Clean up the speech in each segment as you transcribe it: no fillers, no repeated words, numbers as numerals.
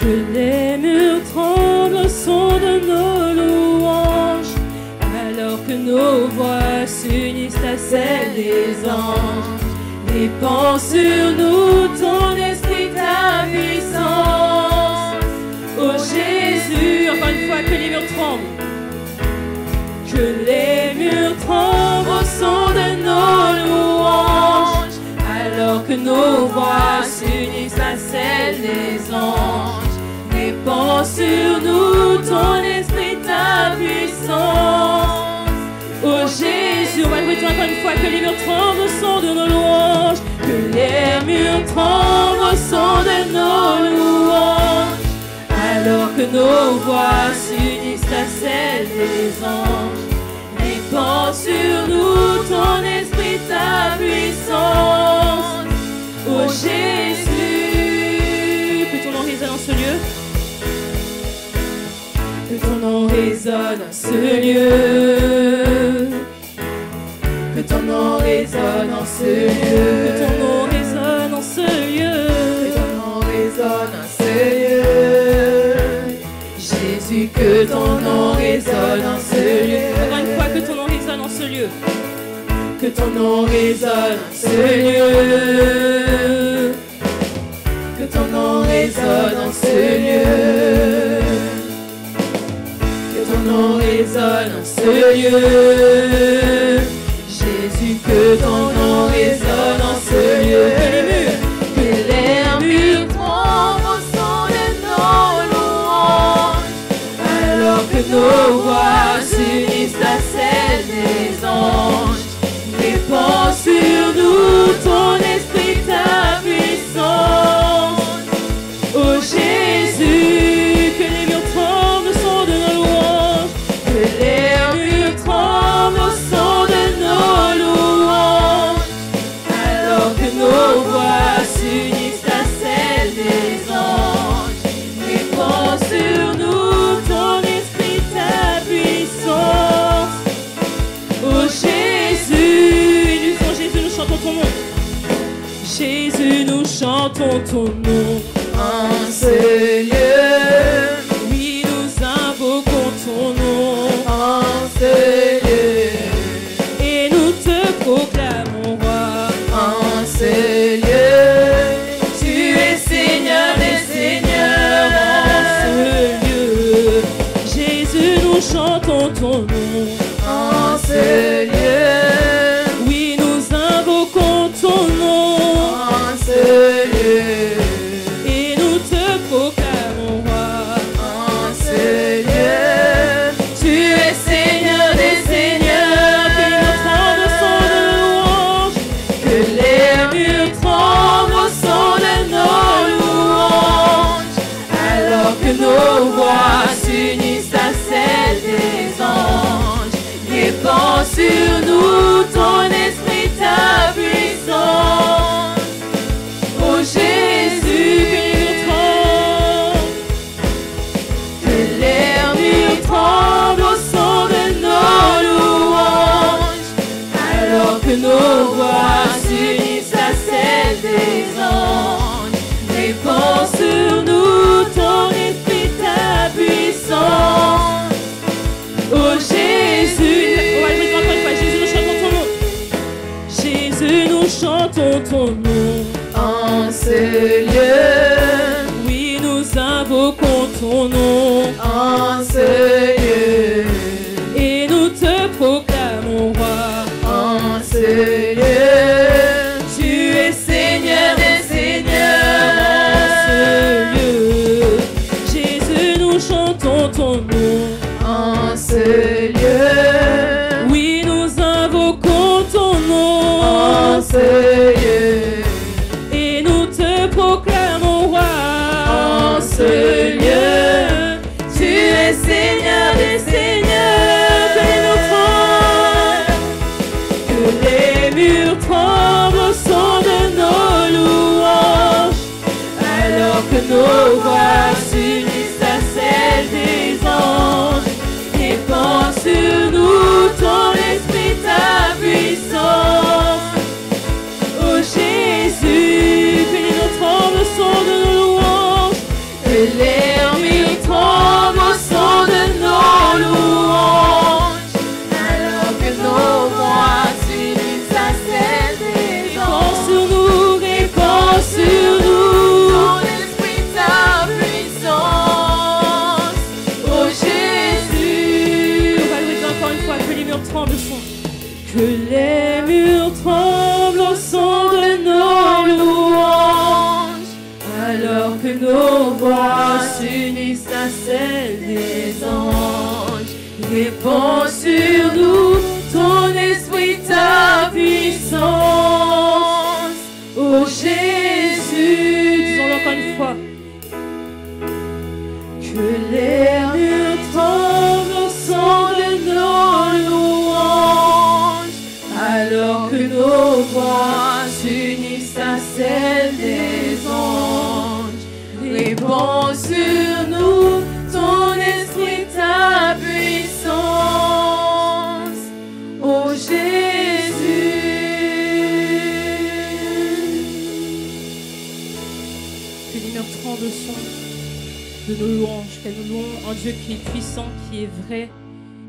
Que les murs tremblent au son de nos louanges, alors que nos voix s'unissent à celles des anges. Répand sur nous ton esprit, ta puissance. Ô Jésus, encore une fois, que les murs tremblent. Que les murs tremblent au son de nos louanges, alors que nos voix s'unissent à celles des anges. Répand sur nous ton esprit, ta puissance. Ô Jésus, on va le redire encore une fois, que les murs tremblent au son de nos louanges. Que les murs tremblent au son de nos louanges, alors que nos voix s'unissent à celles des anges. Répand sur nous ton esprit, ta puissance. Ô Jésus, que ton nom résonne en ce lieu. Que ton nom résonne en ce lieu. Que ton nom résonne en ce lieu. Que ton nom résonne en ce lieu. Que ton nom résonne en ce lieu. Jésus, que ton nom résonne en ce lieu. Encore une fois, que ton nom résonne en ce lieu. Que ton nom résonne en ce lieu. Que ton nom résonne en ce lieu. Que ton nom résonne en ce lieu. Jésus, que ton nom résonne en ce lieu. Que les murs tremblent au son de nos louanges, alors que nos voix s'unissent à celles des anges. Répand sur nous ton esprit, ta puissance. Ô Jésus, que les murs tremblent au son de nos louanges. Que les murs tremblent au son de nos louanges, alors que nos voix s'unissent à celles des anges. Répand sur nous ton esprit, ta puissance. Ô Jésus, Jésus, nous chantons ton nom. Jésus, nous chantons ton nom en ce lieu. Oui, nous invoquons ton nom en ce lieu. Et nous te proclamons roi en ce lieu. Tu es Seigneur des seigneurs en ce lieu. Jésus, nous chantons ton nom en ce lieu. Oui, nous invoquons ton nom en ce lieu. Et nous te proclamons roi en ce lieu. Tu es Seigneur des seigneurs. Que les murs tremblent au son de nos louanges, alors que nos voix s'unissent à celles des anges. Répand sur nous ton esprit, ta puissance. Ô Jésus, que les murs tremblent au son de nos louanges, alors que nos voix s'unissent à celles des anges. Répand sur nous ton esprit, ta puissance. Ô Jésus, on va le dire encore une fois, Jésus, nous chantons ton nom. Jésus, nous chantons ton nom en ce lieu. Oui, nous invoquons ton nom en ce lieu. Et nous te proclamons roi en ce lieu. Tu es Seigneur des seigneurs en ce lieu. Jésus, nous chantons ton nom en ce lieu. Oui, nous invoquons ton nom en ce lieu. Et nous te proclamons roi en ce lieu. Tu es Seigneur des seigneurs. Que les murs tremblent au son de nos louanges, alors que nos voix s'unissent à celles des anges. Répand sur nous ton esprit, ta puissance. Ô Jésus, que les murs tremblent au son de nos louanges. Que les Que les murs tremblent au son de nos louanges, alors que nos voix s'unissent à celles des anges. Répands sur nous ton esprit, ta puissance. Oh Jésus, disons-le encore une fois. Que les murs tremblent au son de nos louanges, alors que nos voix s'unissent à celles des anges. Répands sur nous ton esprit, ta puissance. Oh Jésus. Que les murs tremblent au son de nos louanges, que nous louons un Dieu qui est puissant, qui est vrai,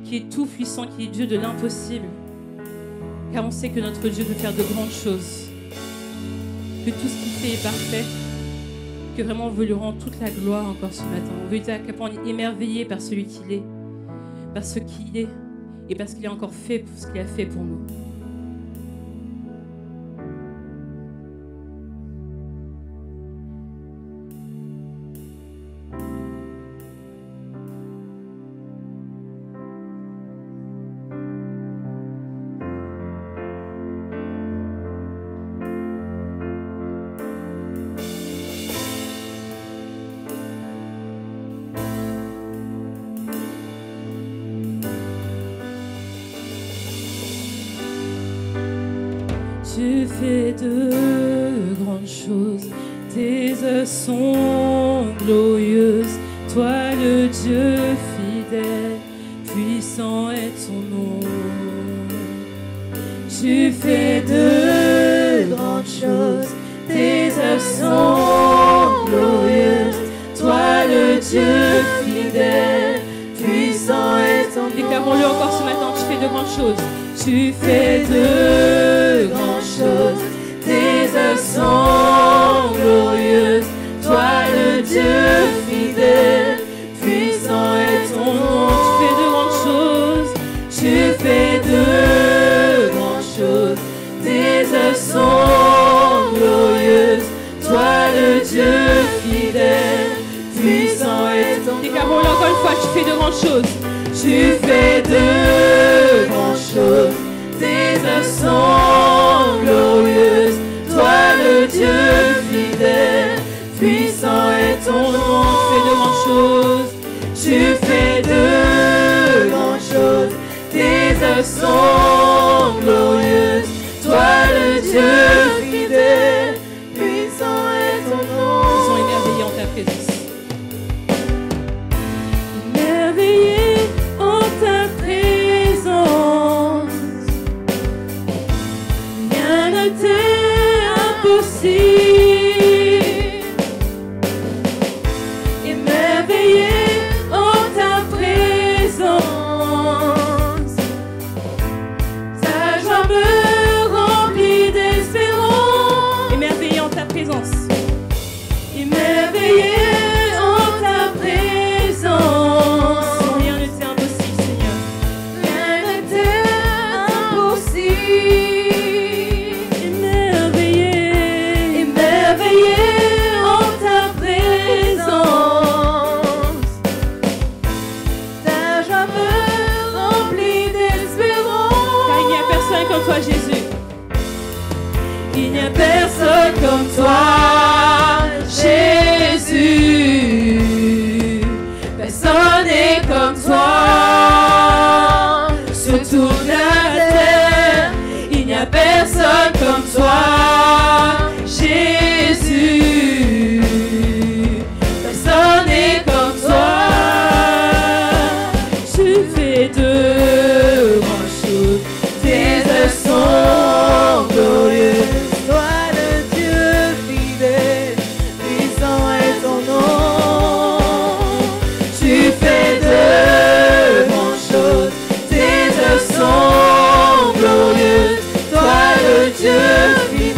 qui est tout puissant, qui est Dieu de l'impossible. Car on sait que notre Dieu peut faire de grandes choses, que tout ce qu'il fait est parfait, que vraiment on veut lui rendre toute la gloire encore ce matin. On veut dire à quel point on est émerveillé par celui qu'il est, par ce qu'il est et parce qu'il a encore fait pour ce qu'il a fait pour nous. Tu fais de grandes choses, tes œuvres sont glorieuses. Toi le Dieu fidèle, puissant est ton nom. Tu fais de grandes choses, tes œuvres sont glorieuses. Toi le Dieu fidèle, puissant est ton nom. Déclarons-le encore ce matin, tu fais de grandes choses. Tu fais de grandes choses, tes œuvres sont glorieuses. Toi le Dieu fidèle, puissant est ton nom. Tu fais de grandes choses, tu fais de grandes choses, tes œuvres sont glorieuses. Toi le Dieu fidèle, puissant est ton nom. Déclarons-le encore une fois, tu fais de grandes choses. Tu fais de grandes choses, tes œuvres sont glorieuses. Toi le Dieu fidèle, puissant est ton nom. Tu fais de grandes choses, tes œuvres sont glorieuses. Toi le Dieu fidèle, puissant est ton nom. Ils sont émerveillés en ta présence. Émerveillés en ta présence. Rien ne t'est impossible. Émerveillés en ta présence. Ta joie me remplit d'espérance. Émerveillés en ta présence. Émerveillés en ta présence. Rien ne t'est impossible, Seigneur. Rien ne t'est impossible. Émerveillés, émerveillés en ta présence. Ta joie me remplit d'espérance. Car il n'y a personne comme toi, Jésus. Il n'y a personne comme toi, Jésus. Personne n'est comme toi sur toute la terre. Il n'y a personne comme toi, Jésus. Personne n'est comme toi. Tu fais de grandes choses, tes œuvres sont glorieuses. Toi le Dieu fidèle, puissant est ton nom. Tu fais de grandes choses, tes œuvres sont glorieuses. Toi le Dieu fidèle,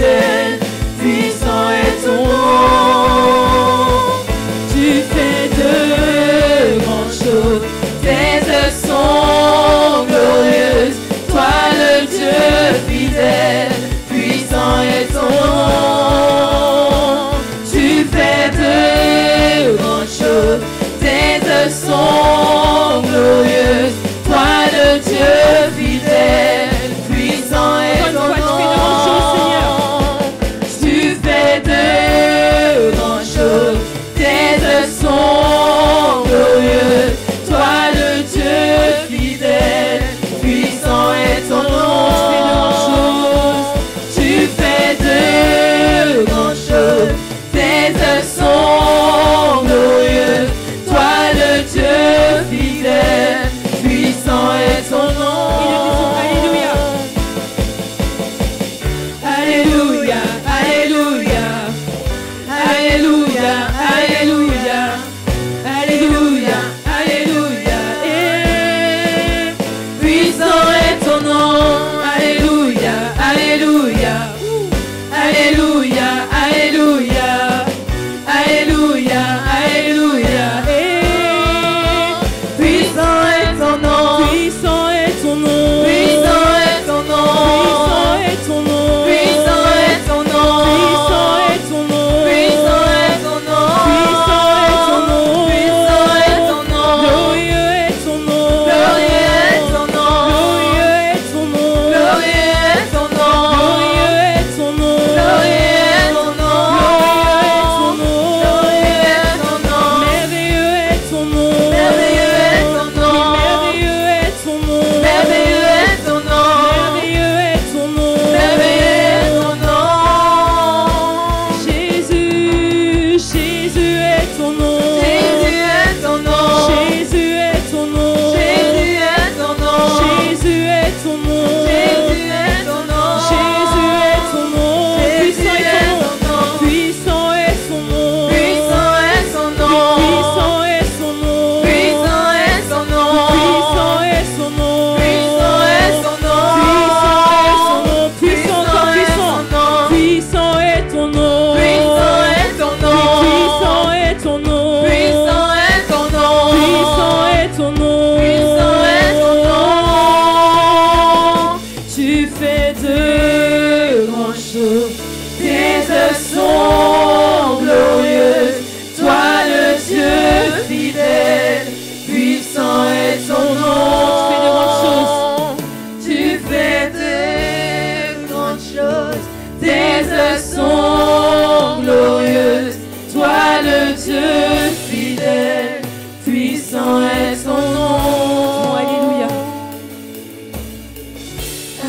de grandes choses. Tes œuvres sont glorieuses. Toi le Dieu fidèle, puissant est ton nom. Tu fais de grandes choses. Tes œuvres sont glorieuses. Toi le Dieu fidèle, puissant est ton nom. Alléluia.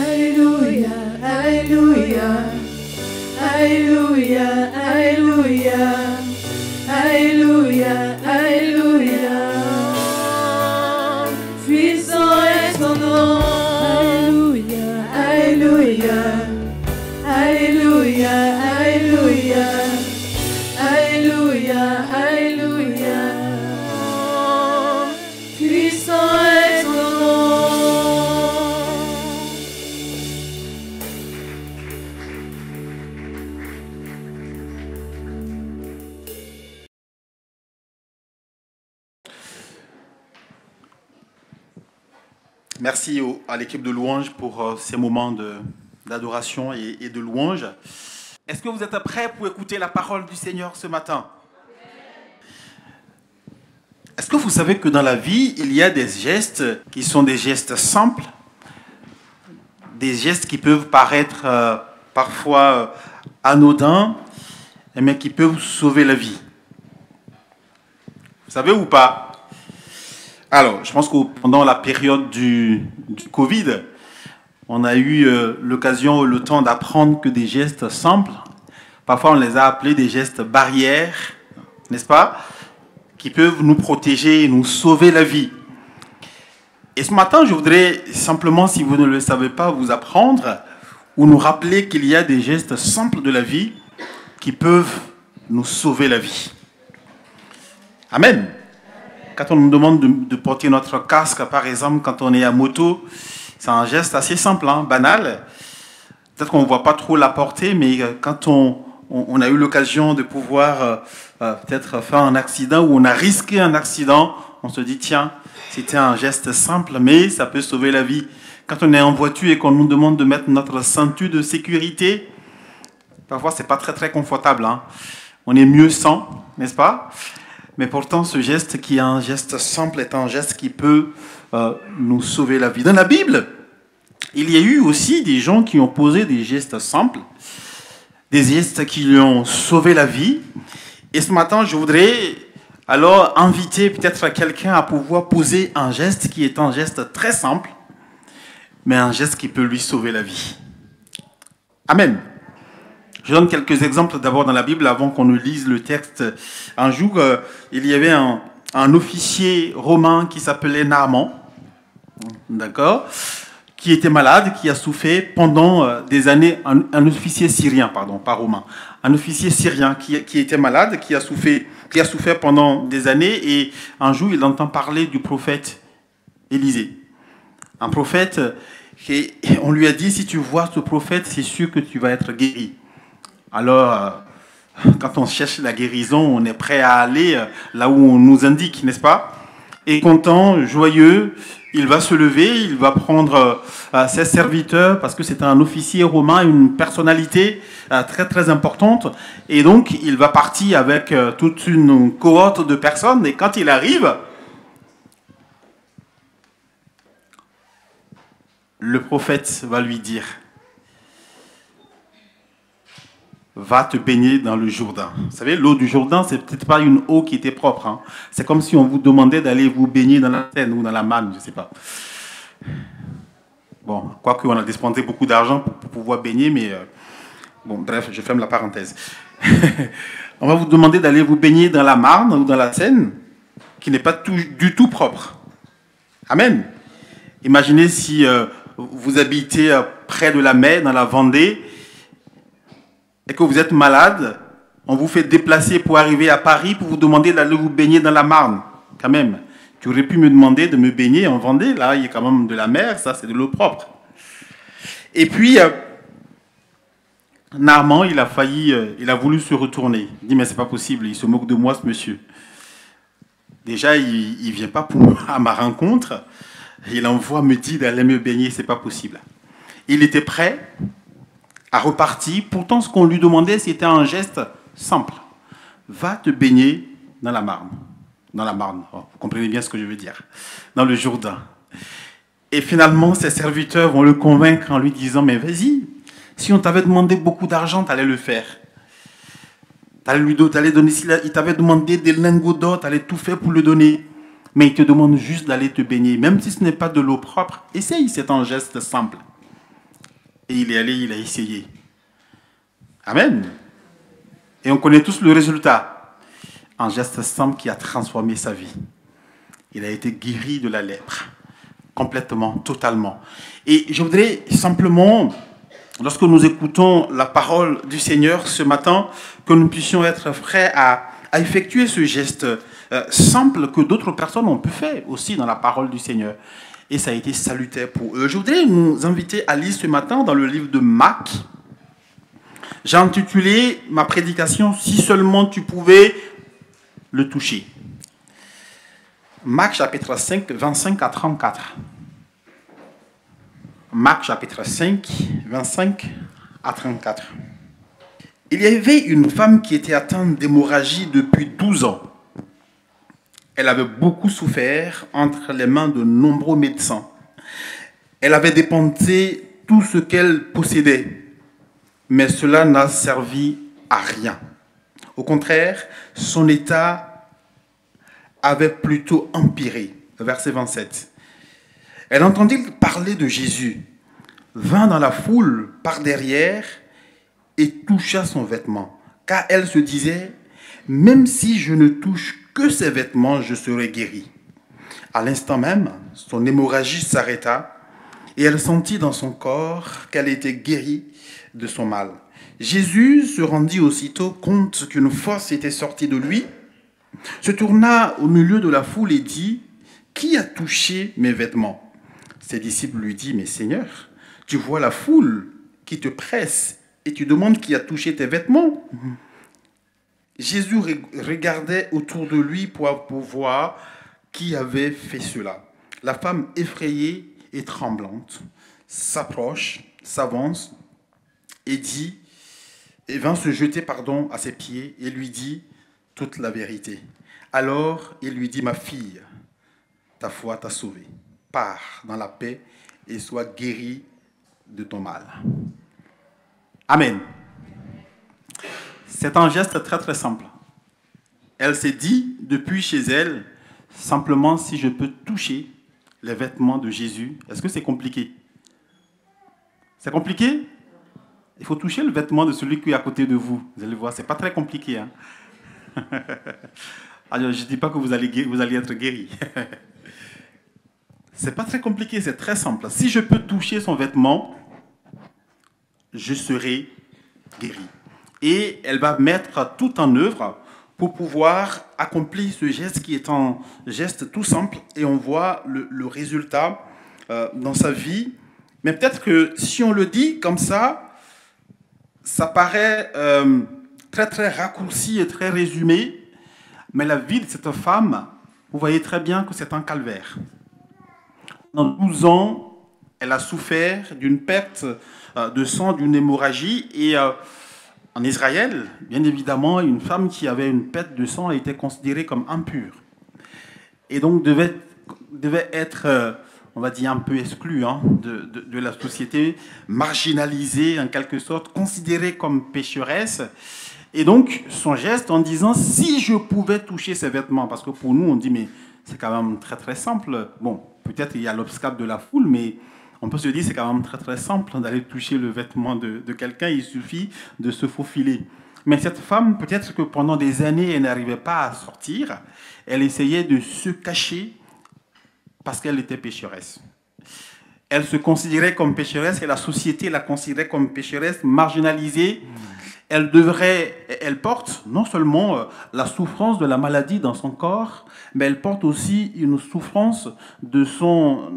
Alléluia, Alléluia, Alléluia, Alléluia, Alléluia, Alléluia. Puissant est ton nom. Alléluia, Alléluia, Alléluia, Alléluia, Alléluia, Alléluia. Puissant est ton nom. Merci à l'équipe de louange pour ces moments d'adoration et de louange. Est-ce que vous êtes prêts pour écouter la parole du Seigneur ce matin? Est-ce que vous savez que dans la vie, il y a des gestes qui sont des gestes simples, des gestes qui peuvent paraître parfois anodins, mais qui peuvent sauver la vie? Vous savez ou pas? Alors, je pense que pendant la période du Covid, on a eu l'occasion, le temps d'apprendre que des gestes simples, parfois on les a appelés des gestes barrières, n'est-ce pas, qui peuvent nous protéger et nous sauver la vie. Et ce matin, je voudrais simplement, si vous ne le savez pas, vous apprendre ou nous rappeler qu'il y a des gestes simples de la vie qui peuvent nous sauver la vie. Amen. Quand on nous demande de porter notre casque, par exemple, quand on est à moto, c'est un geste assez simple, hein, banal. Peut-être qu'on ne voit pas trop la portée, mais quand on a eu l'occasion de pouvoir peut-être faire un accident ou on a risqué un accident, on se dit, tiens, c'était un geste simple, mais ça peut sauver la vie. Quand on est en voiture et qu'on nous demande de mettre notre ceinture de sécurité, parfois, ce n'est pas très, très confortable, hein. On est mieux sans, n'est-ce pas? Mais pourtant, ce geste qui est un geste simple est un geste qui peut nous sauver la vie. Dans la Bible, il y a eu aussi des gens qui ont posé des gestes simples, des gestes qui lui ont sauvé la vie. Et ce matin, je voudrais alors inviter peut-être quelqu'un à pouvoir poser un geste qui est un geste très simple, mais un geste qui peut lui sauver la vie. Amen. Je donne quelques exemples d'abord dans la Bible avant qu'on ne lise le texte. Un jour, il y avait un officier romain qui s'appelait Naaman, d'accord, qui était malade, qui a souffert pendant des années, un officier syrien, pardon, pas romain, un officier syrien qui était malade, qui a souffert pendant des années, et un jour, il entend parler du prophète Élisée. Un prophète, on lui a dit, si tu vois ce prophète, c'est sûr que tu vas être guéri. Alors, quand on cherche la guérison, on est prêt à aller là où on nous indique, n'est-ce pas? Et content, joyeux, il va se lever, il va prendre ses serviteurs, parce que c'est un officier romain, une personnalité très très importante. Et donc, il va partir avec toute une cohorte de personnes. Et quand il arrive, le prophète va lui dire: va te baigner dans le Jourdain. Vous savez, l'eau du Jourdain, c'est peut-être pas une eau qui était propre, hein. C'est comme si on vous demandait d'aller vous baigner dans la Seine ou dans la Marne, je ne sais pas. Bon, quoique on a dépensé beaucoup d'argent pour pouvoir baigner, mais bon, bref, je ferme la parenthèse. On va vous demander d'aller vous baigner dans la Marne ou dans la Seine, qui n'est pas du tout propre. Amen. Imaginez si vous habitez près de la mer, dans la Vendée, et que vous êtes malade, on vous fait déplacer pour arriver à Paris pour vous demander d'aller vous baigner dans la Marne. Quand même, tu aurais pu me demander de me baigner en Vendée. Là, il y a quand même de la mer, ça, c'est de l'eau propre. Et puis, Naaman, il a voulu se retourner. Il dit, mais c'est pas possible, il se moque de moi, ce monsieur. Déjà, il ne vient pas à ma rencontre. Il envoie me dire d'aller me baigner, c'est pas possible. Il était prêt à repartir. Pourtant, ce qu'on lui demandait, c'était un geste simple. Va te baigner dans la Marne. Dans la Marne, vous comprenez bien ce que je veux dire. Dans le Jourdain. Et finalement, ses serviteurs vont le convaincre en lui disant, mais vas-y, si on t'avait demandé beaucoup d'argent, tu allais le faire. T'allais donner, il t'avait demandé des lingots d'or, tu allais tout faire pour le donner. Mais il te demande juste d'aller te baigner. Même si ce n'est pas de l'eau propre, essaye, c'est un geste simple. Et il est allé, il a essayé. Amen. Et on connaît tous le résultat. Un geste simple qui a transformé sa vie. Il a été guéri de la lèpre. Complètement, totalement. Et je voudrais simplement, lorsque nous écoutons la parole du Seigneur ce matin, que nous puissions être prêts à effectuer ce geste simple que d'autres personnes ont pu faire aussi dans la parole du Seigneur. Et ça a été salutaire pour eux. Je voudrais nous inviter à lire ce matin dans le livre de Marc. J'ai intitulé ma prédication « Si seulement tu pouvais le toucher ». Marc chapitre 5, 25 à 34. Marc chapitre 5, 25 à 34. Il y avait une femme qui était atteinte d'hémorragie depuis 12 ans. Elle avait beaucoup souffert entre les mains de nombreux médecins. Elle avait dépensé tout ce qu'elle possédait, mais cela n'a servi à rien. Au contraire, son état avait plutôt empiré. Verset 27. Elle entendit parler de Jésus, vint dans la foule par derrière et toucha son vêtement, car elle se disait, même si je ne touche que ses vêtements, je serai guérie. À l'instant même, son hémorragie s'arrêta et elle sentit dans son corps qu'elle était guérie de son mal. Jésus se rendit aussitôt compte qu'une force était sortie de lui, se tourna au milieu de la foule et dit, « Qui a touché mes vêtements ?» Ses disciples lui disent, « Mais Seigneur, tu vois la foule qui te presse et tu demandes qui a touché tes vêtements ?» Jésus regardait autour de lui pour voir qui avait fait cela. La femme effrayée et tremblante s'approche, s'avance et vint se jeter à ses pieds et lui dit toute la vérité. Alors il lui dit, « Ma fille, ta foi t'a sauvée. Pars dans la paix et sois guérie de ton mal. » Amen. C'est un geste très très simple. Elle s'est dit depuis chez elle, simplement si je peux toucher les vêtements de Jésus. Est-ce que c'est compliqué? C'est compliqué? Il faut toucher le vêtement de celui qui est à côté de vous. Vous allez voir, c'est pas très compliqué. Hein? Alors, je ne dis pas que vous allez être guéri. C'est pas très compliqué, c'est très simple. Si je peux toucher son vêtement, je serai guéri. Et elle va mettre tout en œuvre pour pouvoir accomplir ce geste qui est un geste tout simple. Et on voit le résultat dans sa vie. Mais peut-être que si on le dit comme ça paraît très très raccourci et très résumé. Mais la vie de cette femme, vous voyez très bien que c'est un calvaire. Dans 12 ans, elle a souffert d'une perte de sang, d'une hémorragie. Et en Israël, bien évidemment, une femme qui avait une perte de sang était considérée comme impure. Et donc devait être, on va dire, un peu exclue de la société, marginalisée en quelque sorte, considérée comme pécheresse. Et donc, son geste en disant, si je pouvais toucher ses vêtements, parce que pour nous, on dit, mais c'est quand même très très simple. Bon, peut-être il y a l'obstacle de la foule, mais on peut se dire, c'est quand même très très simple d'aller toucher le vêtement de quelqu'un, il suffit de se faufiler. Mais cette femme, peut-être que pendant des années, elle n'arrivait pas à sortir, elle essayait de se cacher parce qu'elle était pécheresse. Elle se considérait comme pécheresse et la société la considérait comme pécheresse, marginalisée. Elle porte non seulement la souffrance de la maladie dans son corps, mais elle porte aussi une souffrance de son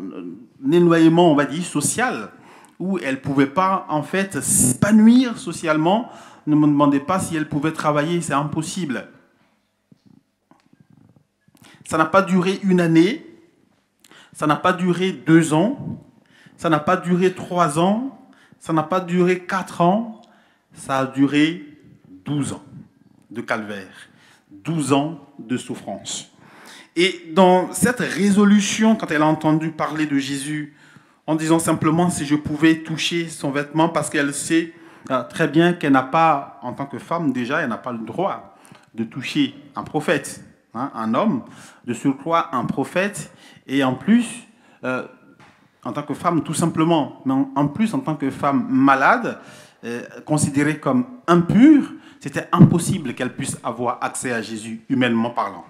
éloignement, on va dire, social, où elle ne pouvait pas, en fait, s'épanouir socialement. Ne me demandez pas si elle pouvait travailler, c'est impossible. Ça n'a pas duré une année, ça n'a pas duré 2 ans, ça n'a pas duré 3 ans, ça n'a pas duré 4 ans, ça a duré 12 ans de calvaire, 12 ans de souffrance. Et dans cette résolution, quand elle a entendu parler de Jésus, en disant simplement si je pouvais toucher son vêtement, parce qu'elle sait très bien qu'elle n'a pas, en tant que femme déjà, elle n'a pas le droit de toucher un prophète, un homme, de surcroît un prophète, et en plus, en tant que femme tout simplement, mais en plus en tant que femme malade, considérée comme impure, c'était impossible qu'elle puisse avoir accès à Jésus, humainement parlant.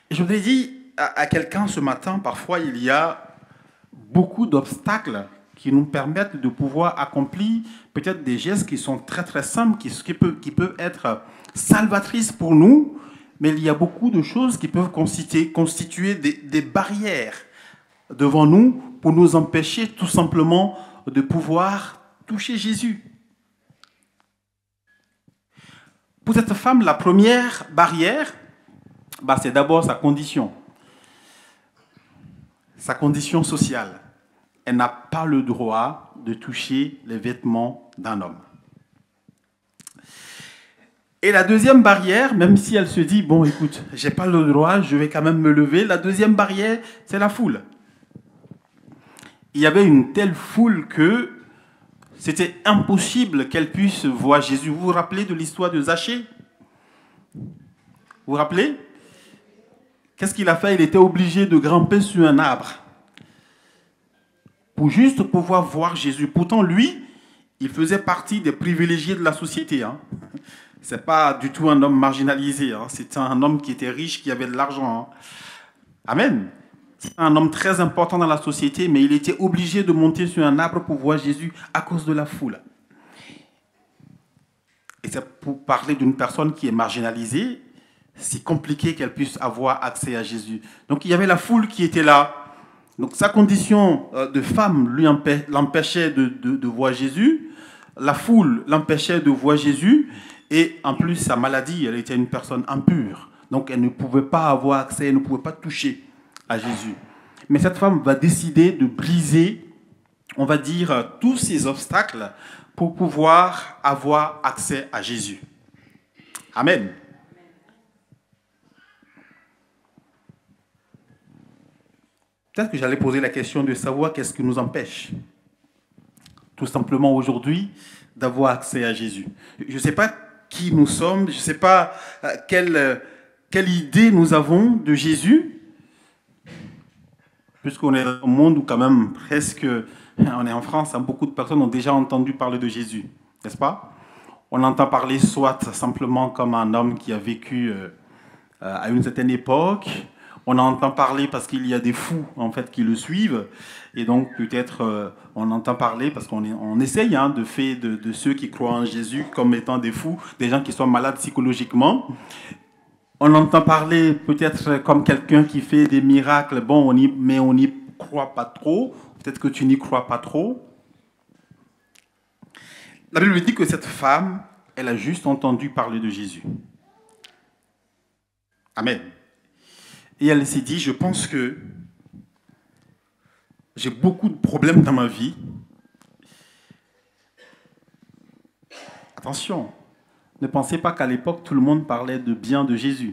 Et je vous ai dit à quelqu'un ce matin, parfois il y a beaucoup d'obstacles qui nous permettent de pouvoir accomplir peut-être des gestes qui sont très très simples, qui peuvent être salvatrices pour nous, mais il y a beaucoup de choses qui peuvent constituer des barrières devant nous pour nous empêcher tout simplement de pouvoir toucher Jésus. Pour cette femme, la première barrière, c'est d'abord sa condition sociale. Elle n'a pas le droit de toucher les vêtements d'un homme. Et la deuxième barrière, même si elle se dit, bon, écoute, j'ai pas le droit, je vais quand même me lever, la deuxième barrière, c'est la foule. Il y avait une telle foule que c'était impossible qu'elle puisse voir Jésus. Vous vous rappelez de l'histoire de Zachée? Vous vous rappelez? Qu'est-ce qu'il a fait? Il était obligé de grimper sur un arbre pour juste pouvoir voir Jésus. Pourtant, lui, il faisait partie des privilégiés de la société. Ce n'est pas du tout un homme marginalisé. C'était un homme qui était riche, qui avait de l'argent. Amen. C'était un homme très important dans la société, mais il était obligé de monter sur un arbre pour voir Jésus à cause de la foule. Et c'est pour parler d'une personne qui est marginalisée, c'est compliqué qu'elle puisse avoir accès à Jésus. Donc il y avait la foule qui était là. Donc sa condition de femme l'empêchait de voir Jésus. La foule l'empêchait de voir Jésus. Et en plus, sa maladie, elle était une personne impure. Donc elle ne pouvait pas avoir accès, elle ne pouvait pas toucher à Jésus. Mais cette femme va décider de briser, on va dire, tous ces obstacles pour pouvoir avoir accès à Jésus. Amen. Peut-être que j'allais poser la question de savoir qu'est-ce qui nous empêche, tout simplement aujourd'hui, d'avoir accès à Jésus. Je ne sais pas qui nous sommes, je ne sais pas quelle idée nous avons de Jésus, puisqu'on est dans un monde où quand même presque, on est en France, beaucoup de personnes ont déjà entendu parler de Jésus, n'est-ce pas? On entend parler soit simplement comme un homme qui a vécu à une certaine époque. On entend parler parce qu'il y a des fous en fait qui le suivent, et donc peut-être on entend parler parce qu'on essaye de ceux qui croient en Jésus comme étant des fous, des gens qui sont malades psychologiquement. On entend parler peut-être comme quelqu'un qui fait des miracles, mais on n'y croit pas trop. Peut-être que tu n'y crois pas trop. La Bible dit que cette femme, elle a juste entendu parler de Jésus. Amen. Et elle s'est dit, je pense que j'ai beaucoup de problèmes dans ma vie. Attention, ne pensez pas qu'à l'époque, tout le monde parlait de bien de Jésus.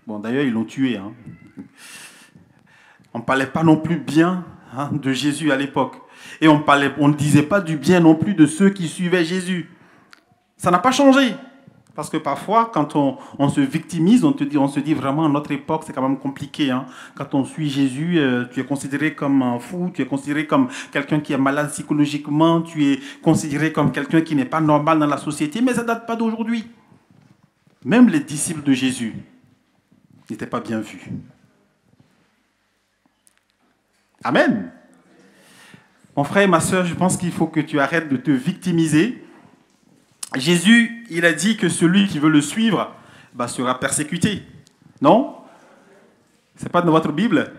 Bon, d'ailleurs, ils l'ont tué. On ne parlait pas non plus bien de Jésus à l'époque. Et on ne disait pas du bien non plus de ceux qui suivaient Jésus. Ça n'a pas changé. Parce que parfois, quand on se victimise, on se dit vraiment, à notre époque, c'est quand même compliqué. Quand on suit Jésus, tu es considéré comme un fou, tu es considéré comme quelqu'un qui est malade psychologiquement, tu es considéré comme quelqu'un qui n'est pas normal dans la société, mais ça ne date pas d'aujourd'hui. Même les disciples de Jésus n'étaient pas bien vus. Amen. Mon frère et ma sœur, je pense qu'il faut que tu arrêtes de te victimiser. Jésus, il a dit que celui qui veut le suivre sera persécuté. Non? Ce n'est pas dans votre Bible.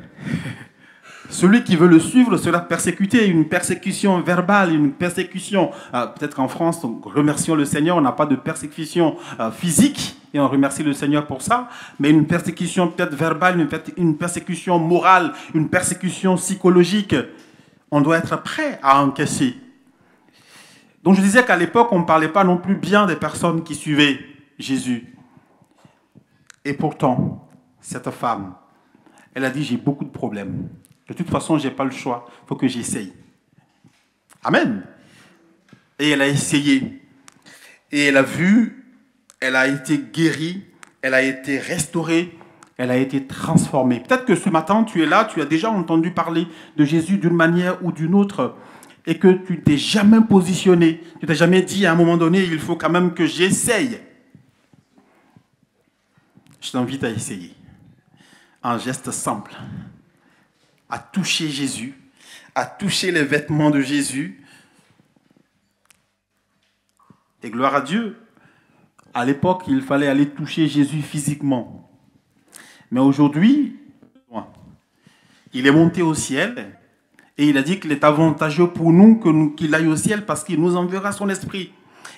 Celui qui veut le suivre sera persécuté. Une persécution verbale, une persécution... peut-être qu'en France, remercions le Seigneur, on n'a pas de persécution physique, et on remercie le Seigneur pour ça, mais une persécution peut-être verbale, une persécution morale, une persécution psychologique. On doit être prêt à encaisser. Donc je disais qu'à l'époque, on ne parlait pas non plus bien des personnes qui suivaient Jésus. Et pourtant, cette femme, elle a dit, j'ai beaucoup de problèmes. De toute façon, je n'ai pas le choix. Il faut que j'essaye. Amen. Et elle a essayé. Et elle a vu, elle a été guérie, elle a été restaurée, elle a été transformée. Peut-être que ce matin, tu es là, tu as déjà entendu parler de Jésus d'une manière ou d'une autre et que tu ne t'es jamais positionné. Tu ne t'es jamais dit à un moment donné, il faut quand même que j'essaye. Je t'invite à essayer. Un geste simple. À toucher Jésus, à toucher les vêtements de Jésus. Et gloire à Dieu, à l'époque, il fallait aller toucher Jésus physiquement. Mais aujourd'hui, il est monté au ciel et il a dit qu'il est avantageux pour nous qu'il aille au ciel parce qu'il nous enverra son esprit.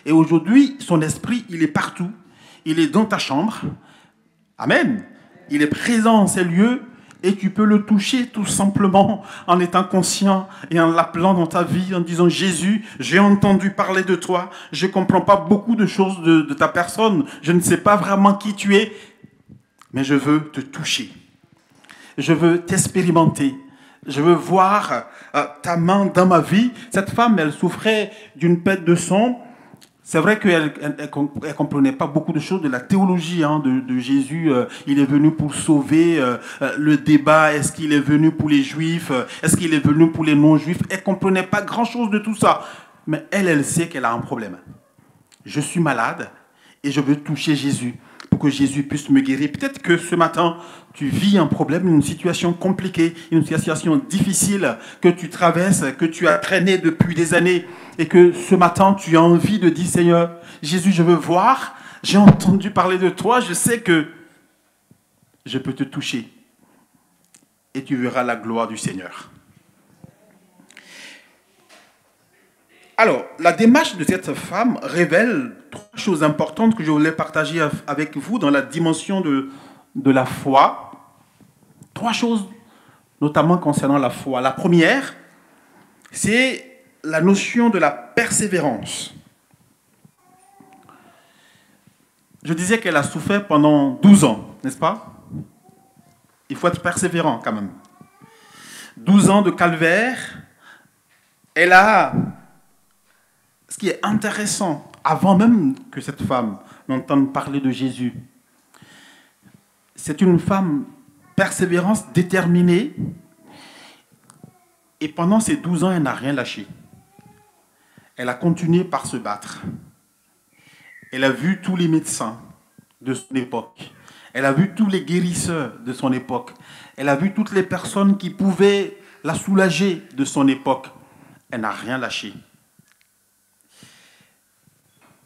Et aujourd'hui, son esprit, il est partout. Il est dans ta chambre. Amen. Il est présent en ces lieux et tu peux le toucher tout simplement en étant conscient et en l'appelant dans ta vie, en disant « Jésus, j'ai entendu parler de toi, je ne comprends pas beaucoup de choses de ta personne, je ne sais pas vraiment qui tu es, mais je veux te toucher. Je veux t'expérimenter. Je veux voir ta main dans ma vie. » Cette femme, elle souffrait d'une perte de sang. C'est vrai qu'elle ne comprenait pas beaucoup de choses de la théologie de Jésus. Il est venu pour sauver. Le débat, est-ce qu'il est venu pour les Juifs? Est-ce qu'il est venu pour les non-Juifs? Elle ne comprenait pas grand-chose de tout ça. Mais elle sait qu'elle a un problème. Je suis malade et je veux toucher Jésus pour que Jésus puisse me guérir. Peut-être que ce matin, tu vis un problème, une situation compliquée, une situation difficile que tu traverses, que tu as traîné depuis des années et que ce matin, tu as envie de dire, Seigneur, Jésus, je veux voir, j'ai entendu parler de toi, je sais que je peux te toucher et tu verras la gloire du Seigneur. Alors, la démarche de cette femme révèle trois choses importantes que je voulais partager avec vous dans la dimension de la foi. Trois choses, notamment concernant la foi. La première, c'est la notion de la persévérance. Je disais qu'elle a souffert pendant 12 ans, n'est-ce pas? Il faut être persévérant quand même. 12 ans de calvaire, elle a... Ce qui est intéressant, avant même que cette femme n'entende parler de Jésus, c'est une femme persévérante, déterminée, et pendant ces 12 ans, elle n'a rien lâché. Elle a continué par se battre. Elle a vu tous les médecins de son époque. Elle a vu tous les guérisseurs de son époque. Elle a vu toutes les personnes qui pouvaient la soulager de son époque. Elle n'a rien lâché.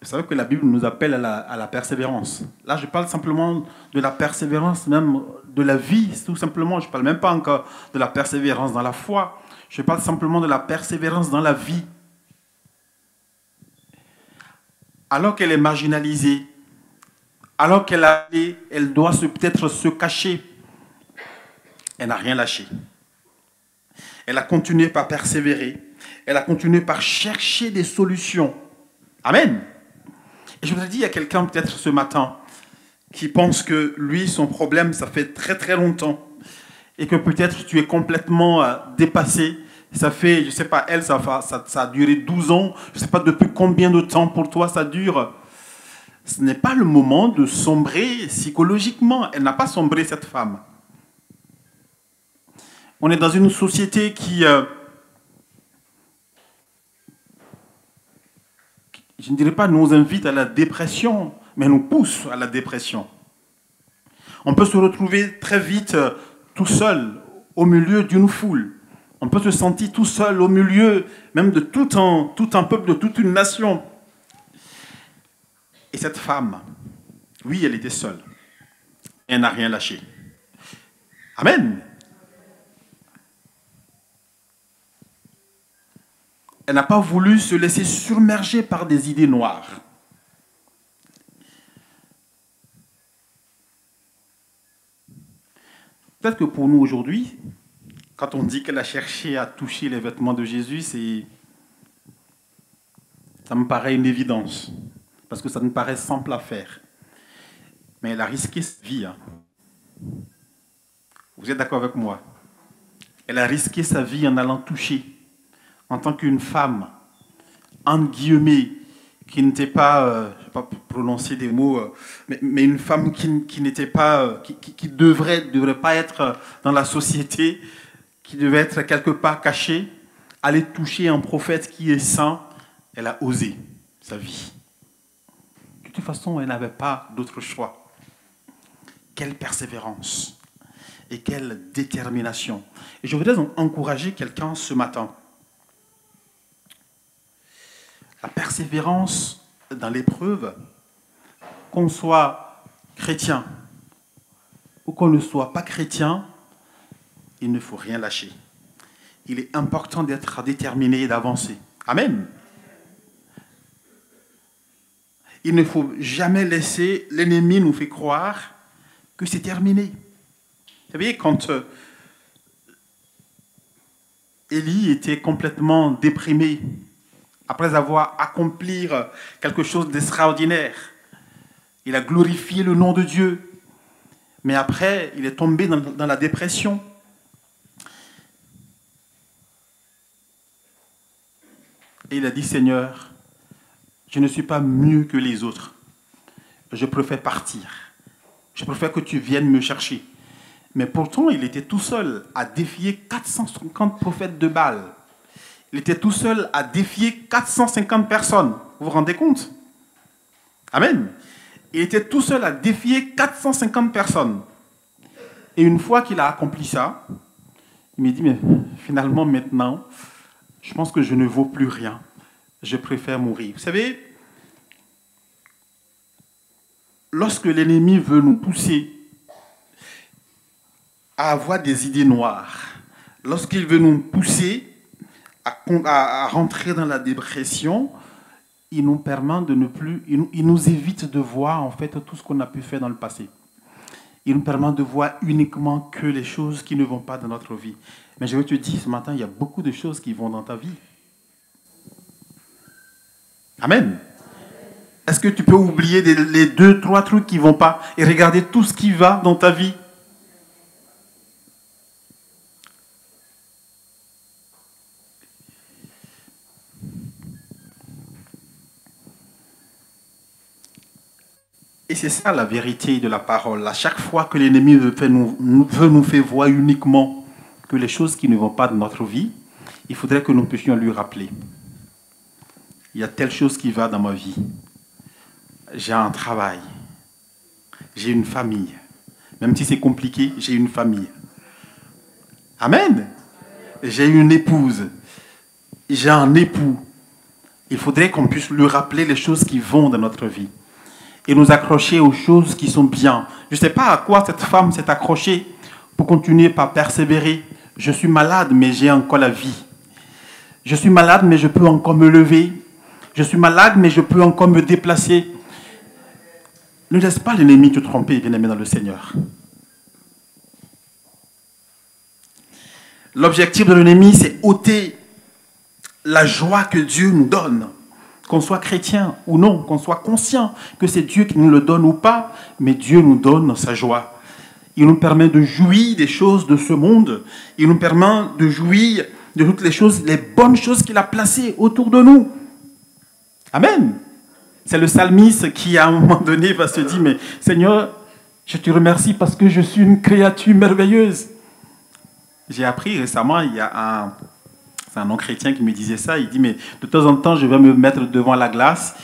Vous savez que la Bible nous appelle à la persévérance. Là, je parle simplement de la persévérance, même de la vie, tout simplement. Je ne parle même pas encore de la persévérance dans la foi. Je parle simplement de la persévérance dans la vie. Alors qu'elle est marginalisée, alors elle doit peut-être se cacher, elle n'a rien lâché. Elle a continué par persévérer. Elle a continué par chercher des solutions. Amen. Et je voudrais dire à quelqu'un peut-être ce matin qui pense que lui, son problème, ça fait très très longtemps et que peut-être tu es complètement dépassé. Ça fait, je ne sais pas, elle, ça a duré 12 ans. Je ne sais pas depuis combien de temps pour toi ça dure. Ce n'est pas le moment de sombrer psychologiquement. Elle n'a pas sombré, cette femme. On est dans une société qui... je ne dirais pas nous invite à la dépression, mais nous pousse à la dépression. On peut se retrouver très vite tout seul au milieu d'une foule. On peut se sentir tout seul au milieu même de tout un peuple, de toute une nation. Et cette femme, oui, elle était seule. Elle n'a rien lâché. Amen. Elle n'a pas voulu se laisser submerger par des idées noires. Peut-être que pour nous aujourd'hui, Quand on dit qu'elle a cherché à toucher les vêtements de Jésus, ça me paraît une évidence, parce que ça me paraît simple à faire. Mais elle a risqué sa vie. Hein. Vous êtes d'accord avec moi? Elle a risqué sa vie en allant toucher, en tant qu'une femme, entre guillemets, qui n'était pas, je ne vais pas prononcer des mots, mais une femme qui n'était pas, qui devrait pas être dans la société, qui devait être quelque part cachée, aller toucher un prophète qui est saint. Elle a osé sa vie. De toute façon, elle n'avait pas d'autre choix. Quelle persévérance et quelle détermination. Et je voudrais encourager quelqu'un ce matin. La persévérance dans l'épreuve, qu'on soit chrétien ou qu'on ne soit pas chrétien, il ne faut rien lâcher. Il est important d'être déterminé et d'avancer. Amen. Il ne faut jamais laisser l'ennemi nous faire croire que c'est terminé. Vous savez, quand Élie était complètement déprimé, après avoir accompli quelque chose d'extraordinaire, il a glorifié le nom de Dieu, mais après, il est tombé dans la dépression. Et il a dit, Seigneur, je ne suis pas mieux que les autres. Je préfère partir. Je préfère que tu viennes me chercher. Mais pourtant, il était tout seul à défier 450 prophètes de Baal. Il était tout seul à défier 450 personnes. Vous vous rendez compte? Amen. Il était tout seul à défier 450 personnes. Et une fois qu'il a accompli ça, il me dit, mais finalement, maintenant, je pense que je ne vaux plus rien. Je préfère mourir. Vous savez, lorsque l'ennemi veut nous pousser à avoir des idées noires, lorsqu'il veut nous pousser à rentrer dans la dépression, il nous permet de ne plus, il nous évite de voir en fait tout ce qu'on a pu faire dans le passé. Il nous permet de voir uniquement que les choses qui ne vont pas dans notre vie. Mais je veux te dire ce matin, il y a beaucoup de choses qui vont dans ta vie. Amen. Est-ce que tu peux oublier les 2-3 trucs qui ne vont pas et regarder tout ce qui va dans ta vie? Et c'est ça la vérité de la parole. À chaque fois que l'ennemi veut nous faire voir uniquement que les choses qui ne vont pas dans notre vie, il faudrait que nous puissions lui rappeler. Il y a telle chose qui va dans ma vie. J'ai un travail. J'ai une famille. Même si c'est compliqué, j'ai une famille. Amen. J'ai une épouse. J'ai un époux. Il faudrait qu'on puisse lui rappeler les choses qui vont dans notre vie. Et nous accrocher aux choses qui sont bien. Je ne sais pas à quoi cette femme s'est accrochée pour continuer par persévérer. Je suis malade, mais j'ai encore la vie. Je suis malade, mais je peux encore me lever. Je suis malade, mais je peux encore me déplacer. Ne laisse pas l'ennemi te tromper, bien-aimé dans le Seigneur. L'objectif de l'ennemi, c'est ôter la joie que Dieu nous donne. Qu'on soit chrétien ou non, qu'on soit conscient que c'est Dieu qui nous le donne ou pas, mais Dieu nous donne sa joie. Il nous permet de jouir des choses de ce monde. Il nous permet de jouir de toutes les choses, les bonnes choses qu'il a placées autour de nous. Amen. C'est le psalmiste qui, à un moment donné, va se dire, mais Seigneur, je te remercie parce que je suis une créature merveilleuse. J'ai appris récemment, c'est un non-chrétien qui me disait ça, il dit, mais de temps en temps, je vais me mettre devant la glace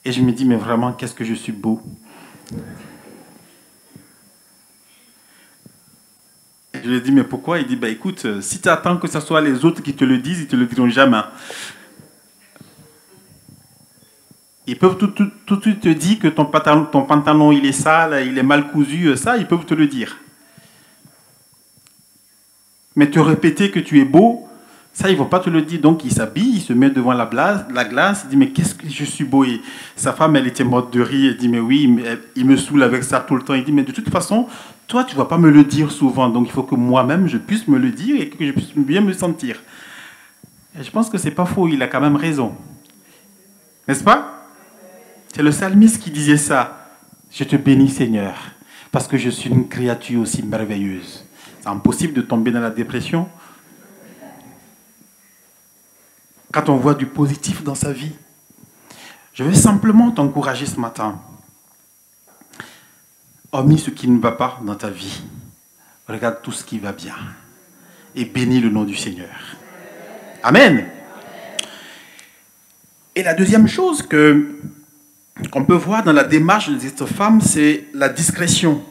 et je me dis, mais vraiment, qu'est-ce que je suis beau. Et je lui ai dit, mais pourquoi? Il dit, bah, écoute, si tu attends que ce soit les autres qui te le disent, ils ne te le diront jamais. Ils peuvent tout de suite te dire que ton pantalon il est sale, il est mal cousu, ça, ils peuvent te le dire. Mais te répéter que tu es beau, ça, ils ne vont pas te le dire. Donc, il s'habille, il se met devant la glace, il dit, mais qu'est-ce que je suis beau. Et sa femme, elle était morte de rire, elle dit, mais oui, il me saoule avec ça tout le temps. Il dit, mais de toute façon, toi, tu ne vas pas me le dire souvent, donc il faut que moi-même, je puisse me le dire et que je puisse bien me sentir. Et je pense que ce n'est pas faux, il a quand même raison. N'est-ce pas? C'est le psalmiste qui disait ça. Je te bénis, Seigneur, parce que je suis une créature aussi merveilleuse. C'est impossible de tomber dans la dépression quand on voit du positif dans sa vie. Je vais simplement t'encourager ce matin. Hormis ce qui ne va pas dans ta vie, regarde tout ce qui va bien et bénis le nom du Seigneur. Amen. Et la deuxième chose qu'on peut voir dans la démarche de cette femme, c'est la discrétion.